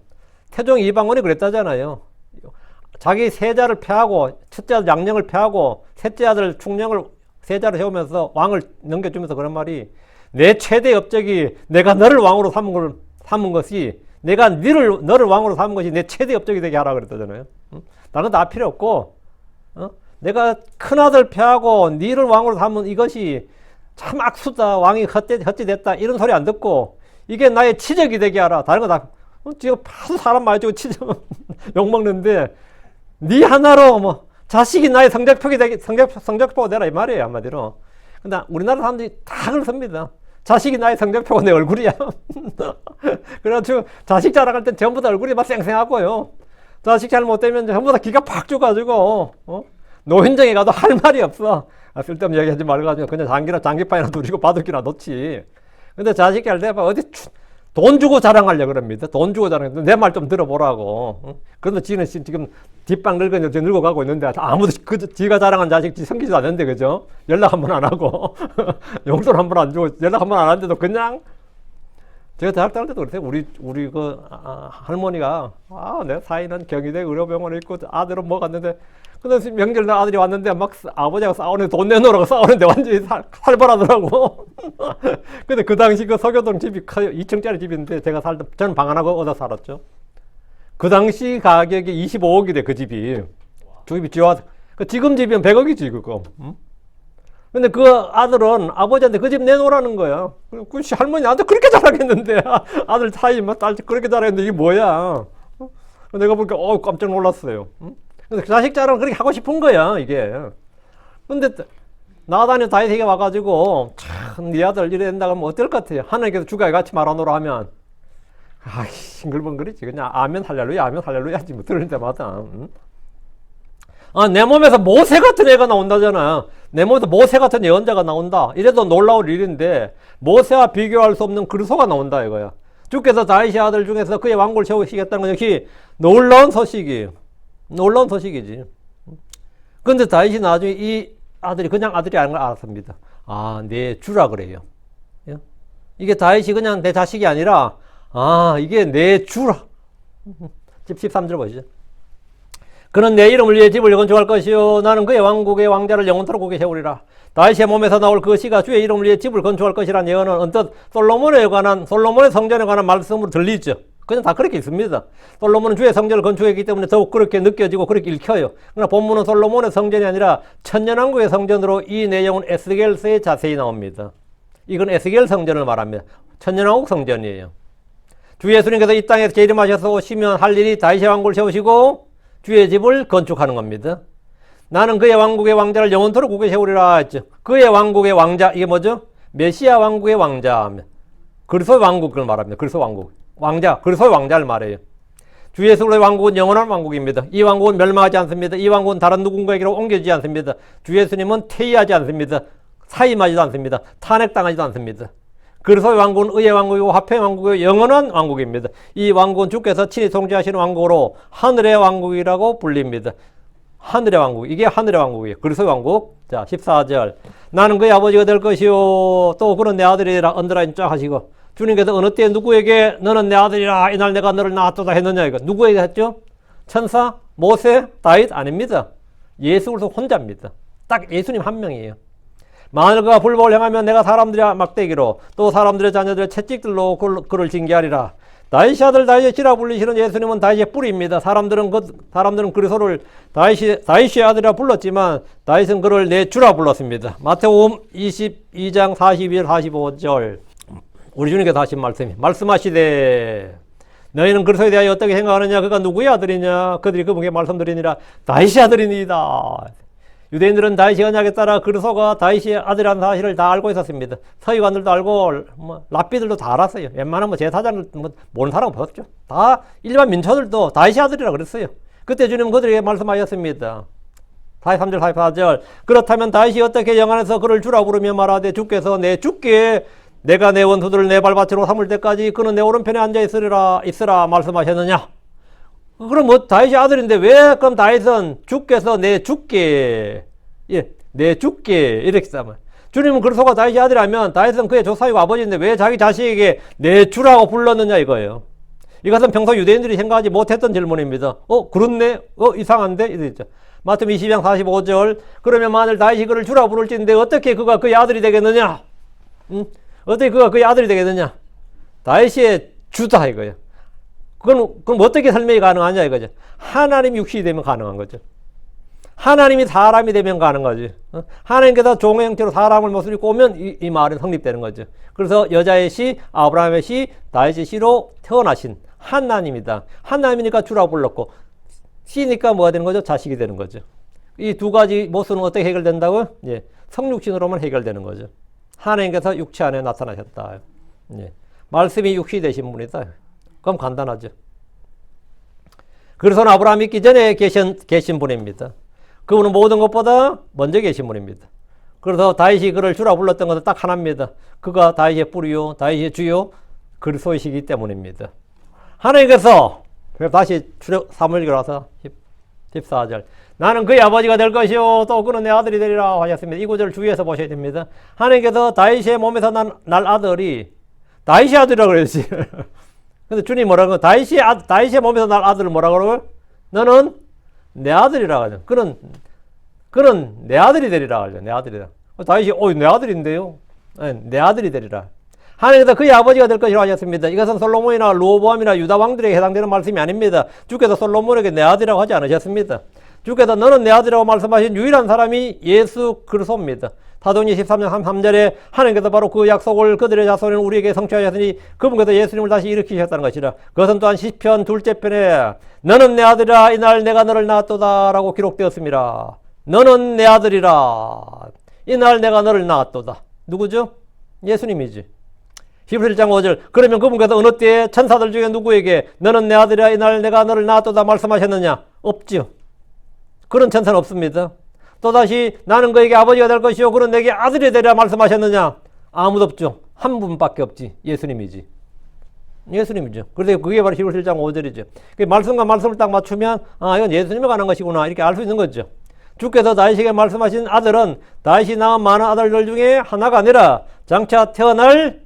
태종 이방원이 그랬다잖아요. 자기 세자를 패하고 첫째 아들 양령을 패하고 셋째 아들 충령을 세자를 세우면서 왕을 넘겨주면서 그런 말이 내 최대 업적이 내가 너를 왕으로 삼은 것이 내가 너를 왕으로 삼은 것이 내 최대 업적이 되게 하라 그랬다잖아요. 다른 거 다 필요 없고 내가 큰아들 패하고 너를 왕으로 삼은 이것이 참 악수다 왕이 헛되이 됐다 이런 소리 안 듣고 이게 나의 치적이 되게 하라. 다른 거 다 지금 파수 사람 많이 주고 치적 욕먹는데 네 하나로 뭐 자식이 나의 성적표가 되라 이 말이에요 한마디로. 근데 우리나라 사람들이 다 그렇습니다. 자식이 나의 성적표가 내 얼굴이야. 그래가지고 자식 자랑할 땐 전부 다 얼굴이 막 쌩쌩하고요. 자식 잘못되면 전부 다 기가 팍 죽어가지고 노인정에 가도 할 말이 없어. 쓸데없는 얘기하지 말고 그냥 장기판이나 누리고 바둑기나 놓지. 근데 자식이 할 때 어디 돈 주고 자랑하려고 그럽니다. 돈 주고 자랑해. 내 말 좀 들어보라고. 그런데 지는 지금 뒷방 늙어가고 있는데 아무도 지가 자랑한 자식 성기지도 않는데 그죠? 연락 한 번 안 하고 용돈 한 번 안 주고 연락 한 번 안 하는데도 그냥 제가 대학 다닐 때도 그랬어요. 우리 할머니가 내 사이는 경희대 의료병원에 있고 아들은 뭐 갔는데 근데 명절 날 아들이 왔는데 막 아버지가 싸우는데 돈 내놓으라고 싸우는데 완전히 살벌하더라고. 근데 그 당시 그 서교동 집이 커요. 2층짜리 집인데 저는 방 하나 얻어 살았죠. 그 당시 가격이 25억이 돼, 그 집이. 그 집이 지금 집이면 100억이지, 그거. 응? 근데 그 아들은 아버지한테 그 집 내놓으라는 거야. 그 할머니 나한테 그렇게 잘하겠는데. 아들 사이 막 딸 그렇게 잘하겠는데 이게 뭐야. 내가 보니까 깜짝 놀랐어요. 응? 근데 자식 자랑 그렇게 하고 싶은 거야, 이게. 근데 나다니 다윗에게 와가지고, 참, 네 아들 이래 된다고 하면 어떨 것 같아요? 하나님께서 주가에 같이 말하노라 하면, 싱글벙글이지. 그냥 아멘 할렐루야, 아멘 할렐루야 하지. 뭐 들을 때마다. 응? 내 몸에서 모세 같은 애가 나온다잖아. 내 몸에서 모세 같은 예언자가 나온다. 이래도 놀라울 일인데, 모세와 비교할 수 없는 그리스도가 나온다, 이거야. 주께서 다윗의 아들 중에서 그의 왕국을 세우시겠다는 건 역시 놀라운 소식이에요. 놀라운 소식이지. 근데 다윗이 나중에 이 아들이 그냥 아들이 아닌 걸 알았습니다. 내 주라 그래요. 이게 다윗이 그냥 내 자식이 아니라 이게 내 주라. 13절 보시죠. 그는 내 이름을 위해 집을 건축할 것이요 나는 그의 왕국의 왕자를 영원토록 굳게 세우리라. 다윗의 몸에서 나올 그 씨가 주의 이름을 위해 집을 건축할 것이라는 예언은 언뜻 솔로몬의 성전에 관한 말씀으로 들리죠. 그냥 다 그렇게 있습니다. 솔로몬은 주의 성전을 건축했기 때문에 더욱 그렇게 느껴지고 그렇게 읽혀요. 그러나 본문은 솔로몬의 성전이 아니라 천년왕국의 성전으로 이 내용은 에스겔서에 자세히 나옵니다. 이건 에스겔 성전을 말합니다. 천년왕국 성전이에요. 주 예수님께서 이 땅에 재림하셔서 오시면 할 일이 다윗의 왕국을 세우시고 주의 집을 건축하는 겁니다. 나는 그의 왕국의 왕자를 영원토록 굳게 세우리라 했죠. 그의 왕국의 왕자, 이게 뭐죠? 메시아 왕국의 왕자. 그리스도의 왕국을 말합니다. 그리스도 왕국. 왕자, 그리스도의 왕자를 말해요. 주 예수의 왕국은 영원한 왕국입니다. 이 왕국은 멸망하지 않습니다. 이 왕국은 다른 누군가에게로 옮겨지지 않습니다. 주 예수님은 퇴위하지 않습니다. 사임하지도 않습니다. 탄핵당하지도 않습니다. 그리스도의 왕국은 의의 왕국이고 화평의 왕국이고 영원한 왕국입니다. 이 왕국은 주께서 친히 통치하시는 왕국으로 하늘의 왕국이라고 불립니다. 하늘의 왕국, 이게 하늘의 왕국이에요. 그리스도의 왕국. 자, 14절. 나는 그의 아버지가 될 것이요 또 그는 내 아들이라 언더라인 쫙 하시고 주님께서 어느 때 누구에게 너는 내 아들이라 이날 내가 너를 낳았도다 했느냐 이거 누구에게 했죠? 천사? 모세? 다윗? 아닙니다. 예수 그리스도 혼자입니다. 딱 예수님 한 명이에요. 만일 그가 불법을 행하면 내가 사람들의 막대기로 또 사람들의 자녀들의 채찍들로 그를 징계하리라. 다윗의 아들 다윗의 씨라 불리시는 예수님은 다윗의 뿌리입니다. 사람들은 그리스도를 다윗의 아들이라 불렀지만 다윗은 그를 내 주라 불렀습니다. 마태복음 22장 42절 45절 우리 주님께서 하신 말씀이 말씀하시되 너희는 그리스도에 대하여 어떻게 생각하느냐? 그가 누구의 아들이냐? 그들이 그분에게 말씀드리니라 다윗의 아들이니이다. 유대인들은 다윗의 언약에 따라 그리스도가 다윗의 아들이라는 사실을 다 알고 있었습니다. 서기관들도 알고 랍비들도 다 알았어요. 웬만하면 제사장들 모르는 사람은 없었죠. 다 일반 민초들도 다윗의 아들이라 그랬어요. 그때 주님은 그들에게 말씀하셨습니다. 43절 44절 그렇다면 다윗이 어떻게 영안에서 그를 주라 부르며 말하되 주께서 내 주께 내가 내 원수들을 내 발밭으로 삼을 때까지 그는 내 오른편에 앉아 있으라 말씀하셨느냐? 그럼 뭐 다윗의 아들인데 왜 그럼 다윗은 주께서 내 주께 내 주께 이렇게 쓰면 주님은 그리스도가 다윗의 아들이라면 다윗은 그의 조상이고 아버지인데 왜 자기 자식에게 내 주라고 불렀느냐 이거예요. 이것은 평소 유대인들이 생각하지 못했던 질문입니다. 그렇네? 이상한데? 이랬죠. 마태복음 22장 45절 그러면 만일 다윗이 그를 주라 부를지인데 어떻게 그가 그의 아들이 되겠느냐? 어떻게 그가 그의 아들이 되겠느냐? 다윗의 주다 이거예요. 그럼 어떻게 설명이 가능하냐 이거죠. 하나님이 육신이 되면 가능한 거죠. 하나님이 사람이 되면 가능한 거죠. 하나님께서 종의 형태로 사람을 모습 입고 오면 이 말은 성립되는 거죠. 그래서 여자의 씨, 아브라함의 씨, 다윗의 씨로 태어나신 하나님이다. 하나님이니까 주라고 불렀고 씨니까 뭐가 되는 거죠? 자식이 되는 거죠. 이 두 가지 모습은 어떻게 해결된다고요? 예, 성육신으로만 해결되는 거죠. 하나님께서 육체 안에 나타나셨다. 예, 말씀이 육신이 되신 분이다. 그럼 간단하죠. 그래서 아브라함이 있기 전에 계신 분입니다. 그분은 모든 것보다 먼저 계신 분입니다. 그래서 다윗이 그를 주라 불렀던 것은 딱 하나입니다. 그가 다윗의 뿌리요 다윗의 주요 그리스도이시기 때문입니다. 하나님께서 다시 사무엘기로 와서 14절 나는 그의 아버지가 될 것이요 또 그는 내 아들이 되리라 하셨습니다. 이 구절을 주의해서 보셔야 됩니다. 하나님께서 다윗의 몸에서 날 아들이 다윗의 아들이라고 그랬지. 근데 주님 뭐라고 다윗의 몸에서 날 아들을 뭐라고 그러고 너는 내 아들이라고 하죠. 그는 내 아들이 되리라 하죠. 내 아들이다. 다윗이 내 아들인데요. 내 아들이 되리라. 하나님께서 그의 아버지가 될 것이라고 하셨습니다. 이것은 솔로몬이나 르호보암이나 유다 왕들에게 해당되는 말씀이 아닙니다. 주께서 솔로몬에게 내 아들이라고 하지 않으셨습니다. 주께서 너는 내 아들이라고 말씀하신 유일한 사람이 예수 그리스도입니다. 사도행전 13장 3절에 하나님께서 바로 그 약속을 그들의 자손인 우리에게 성취하셨으니 그분께서 예수님을 다시 일으키셨다는 것이라. 그것은 또한 시편 2째 편에 너는 내 아들이라 이날 내가 너를 낳았도다 라고 기록되었습니다. 너는 내 아들이라 이날 내가 너를 낳았도다. 누구죠? 예수님이지. 히브리 1장 5절 그러면 그분께서 어느 때에 천사들 중에 누구에게 너는 내 아들이라 이날 내가 너를 낳았도다 말씀하셨느냐? 없죠. 그런 천사는 없습니다. 또다시 나는 그에게 아버지가 될 것이요 그는 내게 아들이 되리라 말씀하셨느냐? 아무도 없죠. 한 분밖에 없지. 예수님이지. 예수님이죠. 그래서 그게 바로 히브리 1장 5절이죠. 말씀과 말씀을 딱 맞추면 이건 예수님에 관한 것이구나 이렇게 알 수 있는 거죠. 주께서 다윗에게 말씀하신 아들은 다윗이 낳은 많은 아들들 중에 하나가 아니라 장차 태어날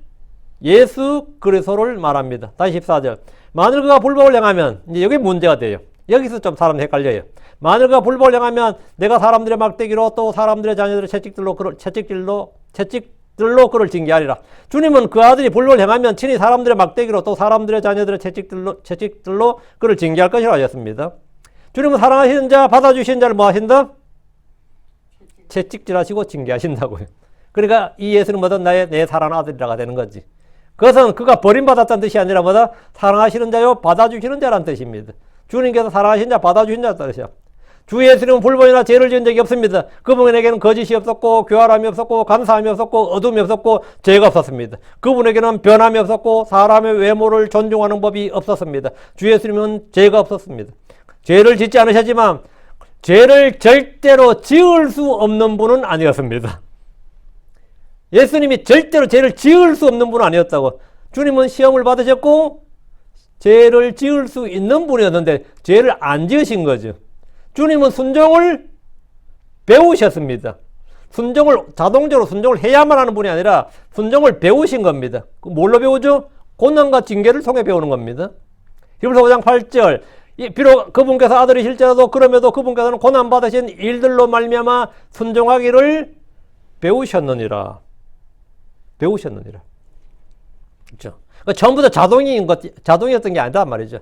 예수 그리스도를 말합니다. 다시 14절 만일 그가 불법을 행하면 이제 여기 문제가 돼요. 여기서 좀 사람이 헷갈려요. 만일 그가 불법을 행하면 내가 사람들의 막대기로 또 사람들의 자녀들의 채찍들로 그를 징계하리라. 주님은 그 아들이 불법을 행하면 친히 사람들의 막대기로 또 사람들의 자녀들의 채찍들로 그를 징계할 것이라고 하셨습니다. 주님은 사랑하시는 자 받아주시는 자를 뭐 하신다? 채찍질하시고 징계하신다고요. 그러니까 이 예수는 뭐든 내 사랑하는 아들이라가 되는 거지. 그것은 그가 버림받았다는 뜻이 아니라 뭐다? 사랑하시는 자요 받아주시는 자라는 뜻입니다. 주님께서 사랑하신 자 받아주신 자라는 뜻이야. 주 예수님은 불법이나 죄를 지은 적이 없습니다. 그분에게는 거짓이 없었고 교활함이 없었고 간사함이 없었고 어둠이 없었고 죄가 없었습니다. 그분에게는 변함이 없었고 사람의 외모를 존중하는 법이 없었습니다. 주 예수님은 죄가 없었습니다. 죄를 짓지 않으셨지만 죄를 절대로 지을 수 없는 분은 아니었습니다. 예수님이 절대로 죄를 지을 수 없는 분은 아니었다고. 주님은 시험을 받으셨고 죄를 지을 수 있는 분이었는데 죄를 안 지으신 거죠. 주님은 순종을 배우셨습니다. 자동적으로 순종을 해야만 하는 분이 아니라 순종을 배우신 겁니다. 뭘로 배우죠? 고난과 징계를 통해 배우는 겁니다. 히브리서 5장 8절 비록 그분께서 아들이실지라도 그럼에도 그분께서는 고난받으신 일들로 말미암아 순종하기를 배우셨느니라. 그렇죠? 전부 다 자동이었던 게 아니다 말이죠.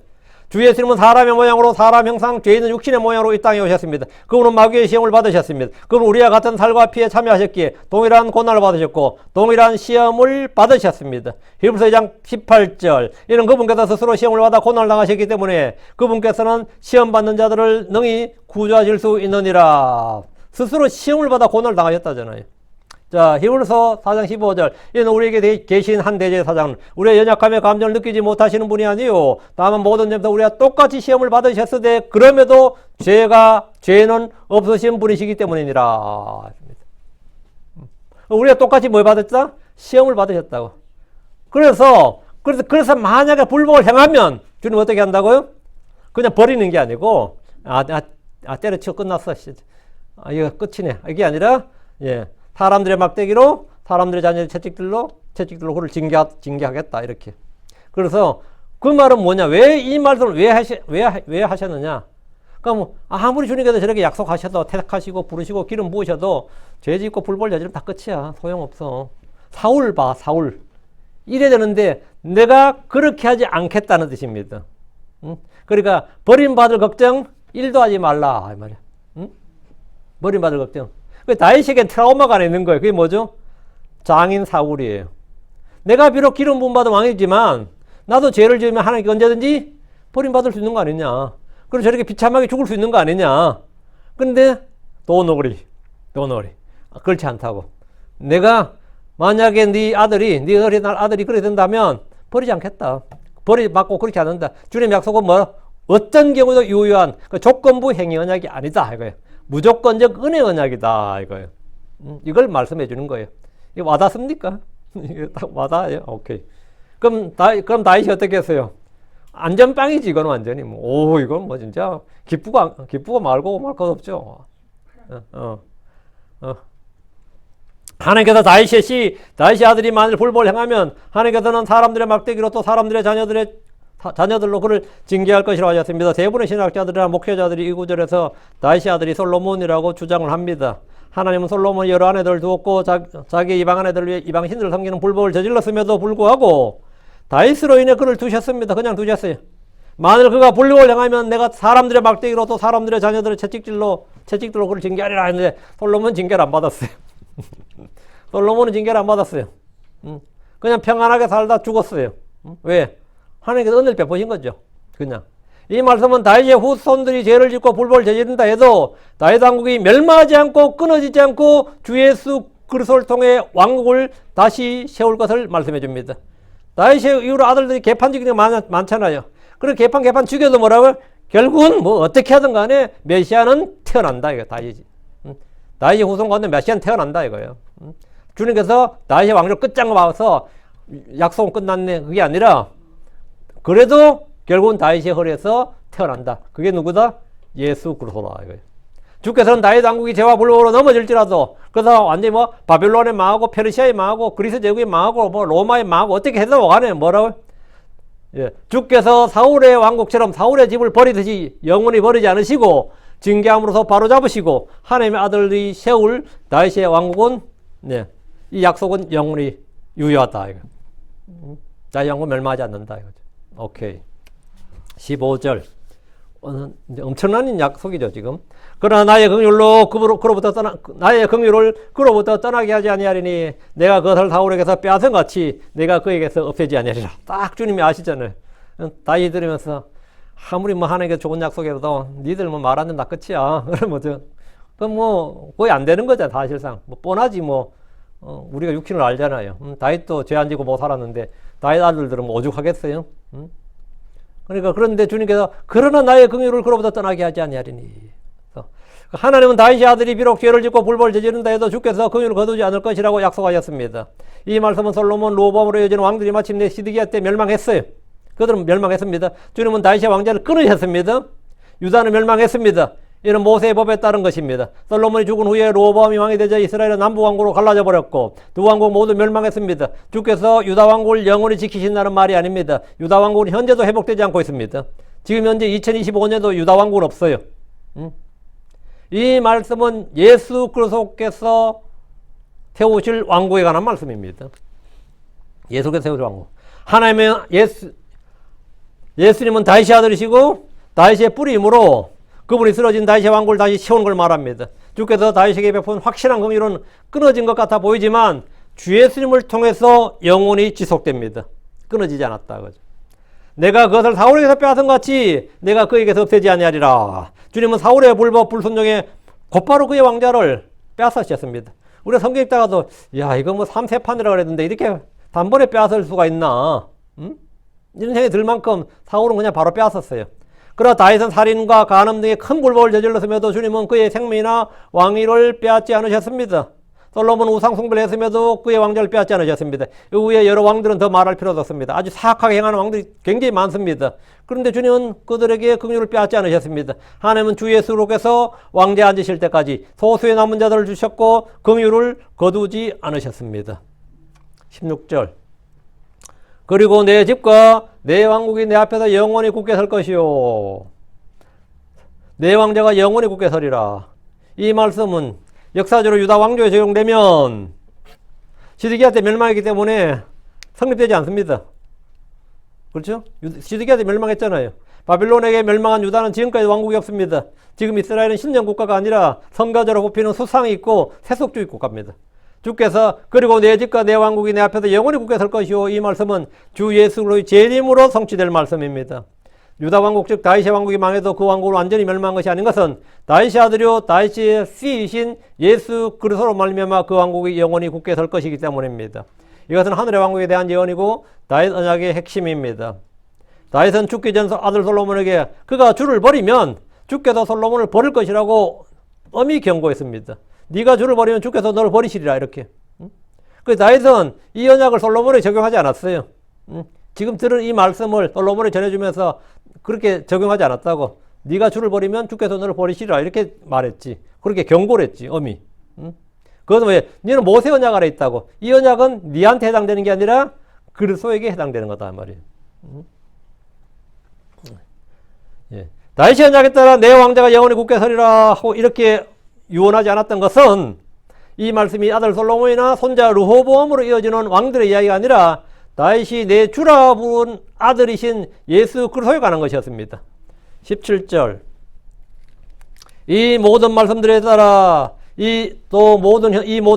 주 예수님은 사람의 모양으로 사람 형상, 죄 있는 육신의 모양으로 이 땅에 오셨습니다. 그분은 마귀의 시험을 받으셨습니다. 그분은 우리와 같은 살과 피에 참여하셨기에 동일한 고난을 받으셨고 동일한 시험을 받으셨습니다. 히브리서 2장 18절 이는 그분께서 스스로 시험을 받아 고난을 당하셨기 때문에 그분께서는 시험 받는 자들을 능히 구조하실 수 있느니라. 스스로 시험을 받아 고난을 당하셨다잖아요. 자, 히브리서 4장 15절 이는 우리에게 계신 한 대제사장은 우리의 연약함의 감정을 느끼지 못하시는 분이 아니요 다만 모든 점에서 우리가 똑같이 시험을 받으셨으되 그럼에도 죄는 없으신 분이시기 때문이니라. 우리가 똑같이 뭘 받았다? 시험을 받으셨다고. 그래서 만약에 불법을 행하면 주님 어떻게 한다고요? 그냥 버리는 게 아니고 때려치고 끝났어. 이거 끝이네. 이게 아니라 사람들의 막대기로 사람들의 자녀의 채찍들로 그를 징계하겠다 이렇게. 그래서 그 말은 뭐냐? 왜 이 말씀을 왜 하셨느냐? 그러니까 뭐 아무리 주님께서 저렇게 약속하셔도 택하시고 부르시고 기름 부으셔도 죄 짓고 불벌 저지르면 다 끝이야. 소용없어. 사울 봐, 사울. 이래야 되는데 내가 그렇게 하지 않겠다는 뜻입니다. 응? 그러니까 버림받을 걱정 1도 하지 말라 이 말이야. 응? 버림받을 걱정. 다윗에게 트라우마가 하나 있는 거예요. 그게 뭐죠? 장인 사울이에요. 내가 비록 기름 부음 받은 왕이지만 나도 죄를 지으면 하나님께 언제든지 버림받을 수 있는 거 아니냐. 그리고 저렇게 비참하게 죽을 수 있는 거 아니냐. 근데 도너리 그렇지 않다고. 내가 만약에 네 어린 아들이 그래 된다면 버리지 않겠다. 버림받고 그렇게 않는다. 주님 약속은 뭐? 어떤 경우도 유효한 조건부 행위 언약이 아니다 이거예요. 무조건적 은혜 언약이다 이거예요. 이걸 말씀해 주는 거예요. 이거 와닿습니까? 이거 딱 와닿아요. 오케이. 그럼 다윗이 어떻게 했어요? 안전빵이지 이건 완전히 오 이건 뭐 진짜 기쁘고 말고 말 것 없죠. 하나님께서 다윗의 아들이 만일 불법을 행하면 하나님께서는 사람들의 막대기로 또 사람들의 자녀들로 그를 징계할 것이라고 하셨습니다. 대부분의 신학자들이나 목회자들이 이 구절에서 다윗의 아들이 솔로몬이라고 주장을 합니다. 하나님은 솔로몬이 여러 아내들을 두었고 자기 이방 아내들을 위해 이방 신들을 섬기는 불법을 저질렀음에도 불구하고 다윗으로 인해 그를 두셨습니다. 그냥 두셨어요. 만일 그가 불법을 행하면 내가 사람들의 막대기로 또 사람들의 자녀들의 채찍들로 그를 징계하리라 했는데 솔로몬은 징계를 안 받았어요. 솔로몬은 징계를 안 받았어요. 그냥 평안하게 살다 죽었어요. 왜? 하나님께서 은혜를 베푸신 거죠. 그냥. 이 말씀은 다윗의 후손들이 죄를 짓고 불법을 저지른다 해도 다윗 왕국이 멸망하지 않고 끊어지지 않고 주 예수 그리스도를 통해 왕국을 다시 세울 것을 말씀해 줍니다. 다윗의 이후로 아들들이 개판 죽이는 게 많잖아요. 그리고 개판 죽여도 뭐라고요? 결국은 뭐 어떻게 하든 간에 메시아는 태어난다 이거 다윗이. 다윗의 후손 가운데 메시아는 태어난다 이거예요. 주님께서 다윗의 왕조를 끝장을 봐서 약속은 끝났네. 그게 아니라 그래도 결국은 다윗의 허리에서 태어난다. 그게 누구다? 예수 그리스도다 이거예요. 주께서는 다윗 왕국이 죄와 불법으로 넘어질지라도 그래서 완전히 뭐 바빌론에 망하고 페르시아에 망하고 그리스 제국에 망하고 뭐 로마에 망하고 어떻게 해도 간에 뭐라고? 주께서 사울의 왕국처럼 사울의 집을 버리듯이 영원히 버리지 않으시고 징계함으로써 바로 잡으시고 하나님의 아들이 세울 다윗의 왕국은 이 약속은 영원히 유효하다 이거. 다윗 왕국 멸망하지 않는다 이거죠. 오케이. 15절. 엄청난 약속이죠, 지금. 그러나 나의 긍휼을 그로부터 떠나게 하지 아니하리니 내가 그것을 사울에게서 빼앗은 같이 내가 그에게서 없애지 아니하리라. 딱 주님이 아시잖아요. 다윗이 들으면서 아무리 뭐 하나님께 좋은 약속이라도 니들 뭐 말 안 듣는다 끝이야. 그러면 그럼 뭐 거의 안 되는 거잖아, 사실상. 뭐 뻔하지 뭐. 우리가 육신을 알잖아요. 다윗도 죄 안 지고 못 살았는데 다윗 아들들은 뭐 오죽하겠어요? 그러니까 그런데 주님께서 그러나 나의 긍휼을 그로부터 떠나게 하지 아니하리니. 하나님은 다윗의 아들이 비록 죄를 짓고 불법을 저지른다 해도 주께서 긍휼을 거두지 않을 것이라고 약속하셨습니다. 이 말씀은 솔로몬, 로보암으로 이어지는 왕들이 마침내 시드기야 때 멸망했어요. 그들은 멸망했습니다. 주님은 다윗의 왕자를 끊으셨습니다. 유다는 멸망했습니다. 이는 모세의 법에 따른 것입니다. 솔로몬이 죽은 후에 로보암이 왕이 되자 이스라엘은 남부 왕국으로 갈라져 버렸고 두 왕국 모두 멸망했습니다. 주께서 유다 왕국을 영원히 지키신다는 말이 아닙니다. 유다 왕국은 현재도 회복되지 않고 있습니다. 지금 현재 2025년도 유다 왕국은 없어요. 이 말씀은 예수 그리스도께서 세우실 왕국에 관한 말씀입니다. 예수께서 세우실 왕국. 하나님의 예수님은 다윗의 아들이시고 다윗의 뿌리이므로 그분이 쓰러진 다윗의 왕국을 다시 세우는 걸 말합니다. 주께서 다윗에게 베푼 확실한 긍휼은 끊어진 것 같아 보이지만 주 예수님을 통해서 영원히 지속됩니다. 끊어지지 않았다. 그죠? 내가 그것을 사울에게서 빼앗은 것 같이 내가 그에게서 없애지 아니하리라. 주님은 사울의 불법 불순종에 곧바로 그의 왕자를 빼앗으셨습니다. 우리가 성경 읽다가도 야 이거 뭐 3세판이라 그랬는데 이렇게 단번에 빼앗을 수가 있나? 이런 생각이 들 만큼 사울은 그냥 바로 빼앗았어요. 그러나 다윗은 살인과 간음 등의 큰 불법을 저질렀음에도 주님은 그의 생명이나 왕위를 빼앗지 않으셨습니다. 솔로몬은 우상 숭배를 했음에도 그의 왕자를 빼앗지 않으셨습니다. 이후에 여러 왕들은 더 말할 필요도 없습니다. 아주 사악하게 행하는 왕들이 굉장히 많습니다. 그런데 주님은 그들에게 긍휼을 빼앗지 않으셨습니다. 하나님은 주 예수로께서 왕자에 앉으실 때까지 소수의 남은 자들을 주셨고 긍휼을 거두지 않으셨습니다. 16절 그리고 내 집과 내 왕국이 내 앞에서 영원히 굳게 설 것이요 내 왕자가 영원히 굳게 서리라. 이 말씀은 역사적으로 유다 왕조에 적용되면 시드기야 때 멸망했기 때문에 성립되지 않습니다. 그렇죠? 시드기야 때 멸망했잖아요. 바빌론에게 멸망한 유다는 지금까지 왕국이 없습니다. 지금 이스라엘은 신정국가가 아니라 선가자로 뽑히는 수상이 있고 세속주의 국가입니다. 주께서 그리고 내 집과 내 왕국이 내 앞에서 영원히 굳게 설 것이요 이 말씀은 주 예수의 재림으로 성취될 말씀입니다. 유다 왕국 즉 다윗의 왕국이 망해도 그 왕국을 완전히 멸망한 것이 아닌 것은 다윗의 아들이요 다윗의 씨이신 예수 그리스도로 말미암아 그 왕국이 영원히 굳게 설 것이기 때문입니다. 이것은 하늘의 왕국에 대한 예언이고 다윗 언약의 핵심입니다. 다윗은 죽기 전 아들 솔로몬에게 그가 주를 버리면 주께서 솔로몬을 버릴 것이라고 엄히 경고했습니다. 네가 주를 버리면 주께서 너를 버리시리라 이렇게. 그 다윗은 이 언약을 솔로몬에 적용하지 않았어요. 지금 들은 이 말씀을 솔로몬에 전해주면서 그렇게 적용하지 않았다고. 네가 주를 버리면 주께서 너를 버리시리라 이렇게 말했지. 그렇게 경고를 했지 엄히. 그것은 왜? 너는 모세 언약 아래 있다고. 이 언약은 네한테 해당되는 게 아니라 그리스도에게 해당되는 거다 말이에요. 예. 다윗의 언약에 따라 내 왕자가 영원히 굳게 서리라 하고 이렇게 유언하지 않았던 것은 이 말씀이 아들 솔로몬이나 손자 르호보암으로 이어지는 왕들의 이야기가 아니라 다윗이 내 주라 부른 아들이신 예수 그리스도에 관한 것이었습니다. 17절 이 모든 말씀들에 따라 이 모든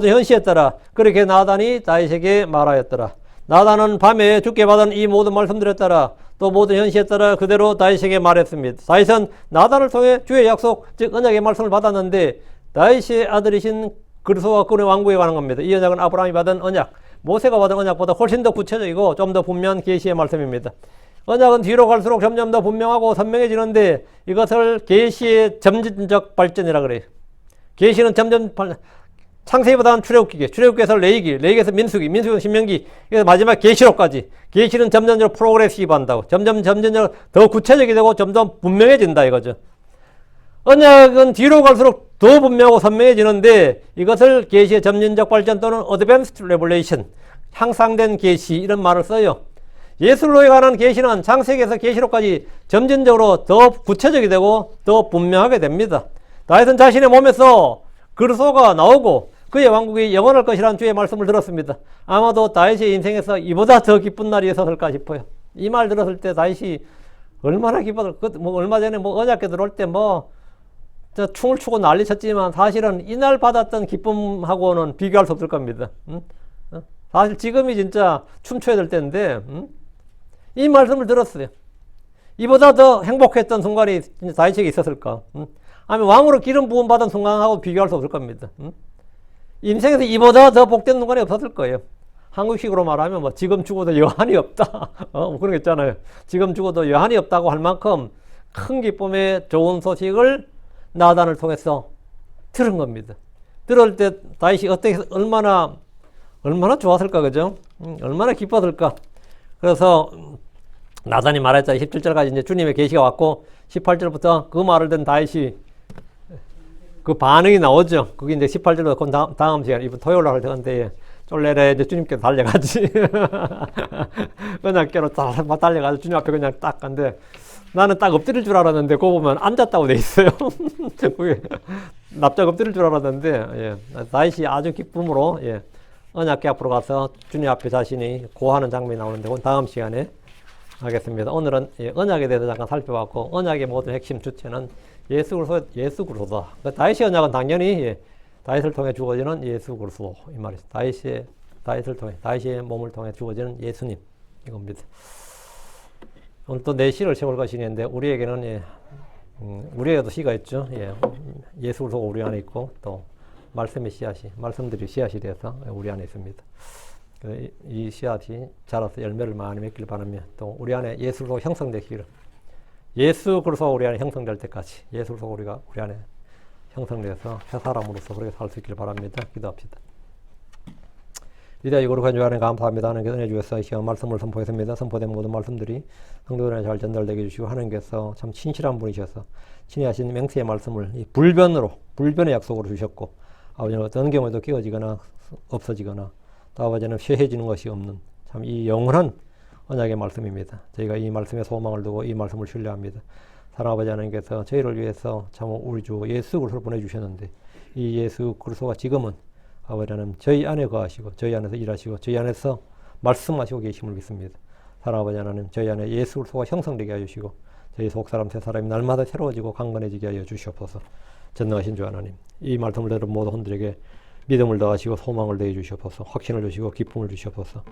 현시에 따라 그렇게 나단이 다윗에게 말하였더라. 나단은 밤에 주께 받은 이 모든 말씀들에 따라 또 모든 현시에 따라 그대로 다윗에게 말했습니다. 다윗은 나단을 통해 주의 약속 즉 언약의 말씀을 받았는데 다윗의 아들이신 그리스도와 그의 왕국에 관한 겁니다. 이 언약은 아브라함이 받은 언약, 모세가 받은 언약보다 훨씬 더 구체적이고 좀 더 분명한 계시의 말씀입니다. 언약은 뒤로 갈수록 점점 더 분명하고 선명해지는데 이것을 계시의 점진적 발전이라 그래요. 계시는 점점 창세기보다는 출애굽기, 출애굽기에서 레위기, 레위기에서 민수기, 민수기에서 신명기, 그래서 마지막 계시록까지. 계시는 점점적으로 프로그레시브 한다고. 점점적으로 더 구체적이 되고 점점 분명해진다 이거죠. 언약은 뒤로 갈수록 더 분명하고 선명해지는데 이것을 계시의 점진적 발전 또는 Advanced Revelation, 향상된 계시 이런 말을 써요. 예수로에 관한 계시는 창세기에서 계시록까지 점진적으로 더 구체적이 되고 더 분명하게 됩니다. 다윗은 자신의 몸에서 그리스도가 나오고 그의 왕국이 영원할 것이라는 주의 말씀을 들었습니다. 아마도 다윗의 인생에서 이보다 더 기쁜 날이 있었을까 싶어요. 이 말 들었을 때 다윗이 얼마나 기뻤을까. 얼마 전에 언약궤 들어올 때 충을 추고 난리 쳤지만 사실은 이날 받았던 기쁨하고는 비교할 수 없을 겁니다. 사실 지금이 진짜 춤춰야 될 때인데 이 말씀을 들었어요. 이보다 더 행복했던 순간이 다윗에게 있었을까? 아니면 왕으로 기름 부음 받은 순간하고 비교할 수 없을 겁니다. 인생에서 이보다 더 복된 순간이 없었을 거예요. 한국식으로 말하면 지금 죽어도 여한이 없다. 그런 거 있잖아요. 지금 죽어도 여한이 없다고 할 만큼 큰 기쁨의 좋은 소식을 나단을 통해서 들은 겁니다. 들을 때 다윗이 얼마나 좋았을까, 그죠? 얼마나 기뻤을까. 그래서 나단이 말했잖아요. 17절까지 이제 주님의 계시가 왔고 18절부터 그 말을 듣는 다윗이 그 반응이 나오죠. 그게 이제 18절부터 다음 시간 이번 토요일 날 할 텐데 쫄래래 이제 주님께서 달려가지. 언약궤로 달려가서 주님 앞에 그냥 딱 간데 나는 딱 엎드릴 줄 알았는데 그거 보면 앉았다고 돼 있어요. 그게 납작 엎드릴 줄 알았는데 다윗이 아주 기쁨으로 언약궤 앞으로 가서 주님 앞에 자신이 고하는 장면이 나오는데 그건 다음 시간에 하겠습니다. 오늘은 언약에 대해서 잠깐 살펴봤고 언약의 모든 핵심 주체는 예수 그리스도다. 다윗의 언약은 당연히 다윗을 통해 주어지는 예수 그리스도 이 말이죠. 다윗의 몸을 통해 주어지는 예수님 이겁니다. 오늘 또 내 씨를 세울 것이는데 우리에게는 우리에게도 씨가 있죠. 예수 그리스도가 우리 안에 있고 또 말씀의 씨앗이 말씀들이 씨앗이 돼서 우리 안에 있습니다. 이 씨앗이 자라서 열매를 많이 맺기를 바라며 또 우리 안에 예수 그리스도가 형성되기를 예수 그리스도가 우리 안에 형성될 때까지 예수 그리스도가 우리 안에 형성돼서 새 사람으로서 그렇게 살 수 있기를 바랍니다. 기도합시다. 위대하고 거룩한 주 안에 감사합니다. 하나님께서 은혜 주셔서 이 시간 말씀을 선포했습니다. 선포된 모든 말씀들이 성도들에게 잘 전달되게 해주시고 하나님께서 참 친실한 분이셔서 친히 하신 맹세의 말씀을 이 불변의 약속으로 주셨고 아버지는 어떤 경우에도 끼어지거나 없어지거나 또 아버지는 쇠해지는 것이 없는 참 이 영원한 언약의 말씀입니다. 저희가 이 말씀에 소망을 두고 이 말씀을 신뢰합니다. 사랑 아버지 하나님께서 저희를 위해서 참 우리 주 예수 그리스도를 보내주셨는데 이 예수 그리스도가 지금은 아버지 하나님 저희 안에 거하시고 저희 안에서 일하시고 저희 안에서 말씀하시고 계심을 믿습니다. 사랑 아버지 하나님 저희 안에 예수 그리스도가 형성되게 하여 주시고 저희 속사람 새 사람이 날마다 새로워지고 강건해지게 하여 주시옵소서. 전능하신 주 하나님 이 말씀을 들은 모든 분들에게 믿음을 더하시고 소망을 더해 주시옵소서. 확신을 주시고 기쁨을 주시옵소서.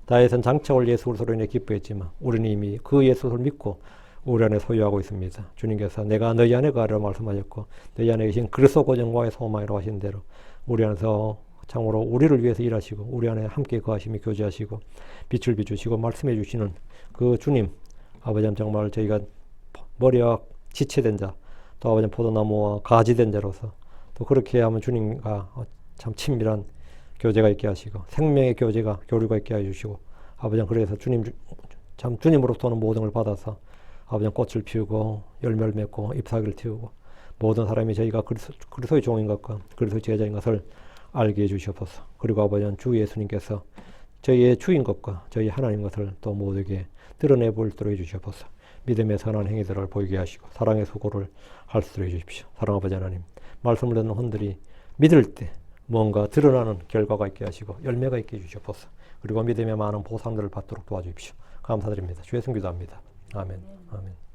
다윗은 장차올 예수 그리스도로 인해 기뻐했지만 우리는 이미 그 예수를 믿고 우리 안에 소유하고 있습니다. 주님께서 내가 너희 안에 거하리라 말씀하셨고 너희 안에 계신 그리스도 고정과의 소망이라고 하신 대로 우리 안에서 참으로 우리를 위해서 일하시고 우리 안에 함께 거하시며 교제하시고 빛을 비추시고 말씀해 주시는 그 주님 아버지 정말 저희가 머리와 지체된 자 또 아버지 포도나무와 가지된 자로서 또 그렇게 하면 주님과 참 친밀한 교제가 있게 하시고 생명의 교류가 있게 하여 주시고 아버지 그래서 주님으로부터는 모든 걸 받아서 아버지 꽃을 피우고 열매를 맺고 잎사귀를 틔우고 모든 사람이 저희가 그리스도의 종인 것과 그리스도의 제자인 것을 알게 해주시옵소서. 그리고 아버지 주 예수님께서 저희의 주인 것과 저희 하나님 것을 또 모두에게 드러내 보이도록 해주시옵소서. 믿음의 선한 행위들을 보이게 하시고 사랑의 수고를 할 수 있도록 해주십시오. 사랑 아버지 하나님 말씀을 듣는 혼들이 믿을 때 뭔가 드러나는 결과가 있게 하시고 열매가 있게 해주시옵소서. 그리고 믿음의 많은 보상들을 받도록 도와주십시오. 감사드립니다. 주의 승 기도합니다. 아멘. 아멘.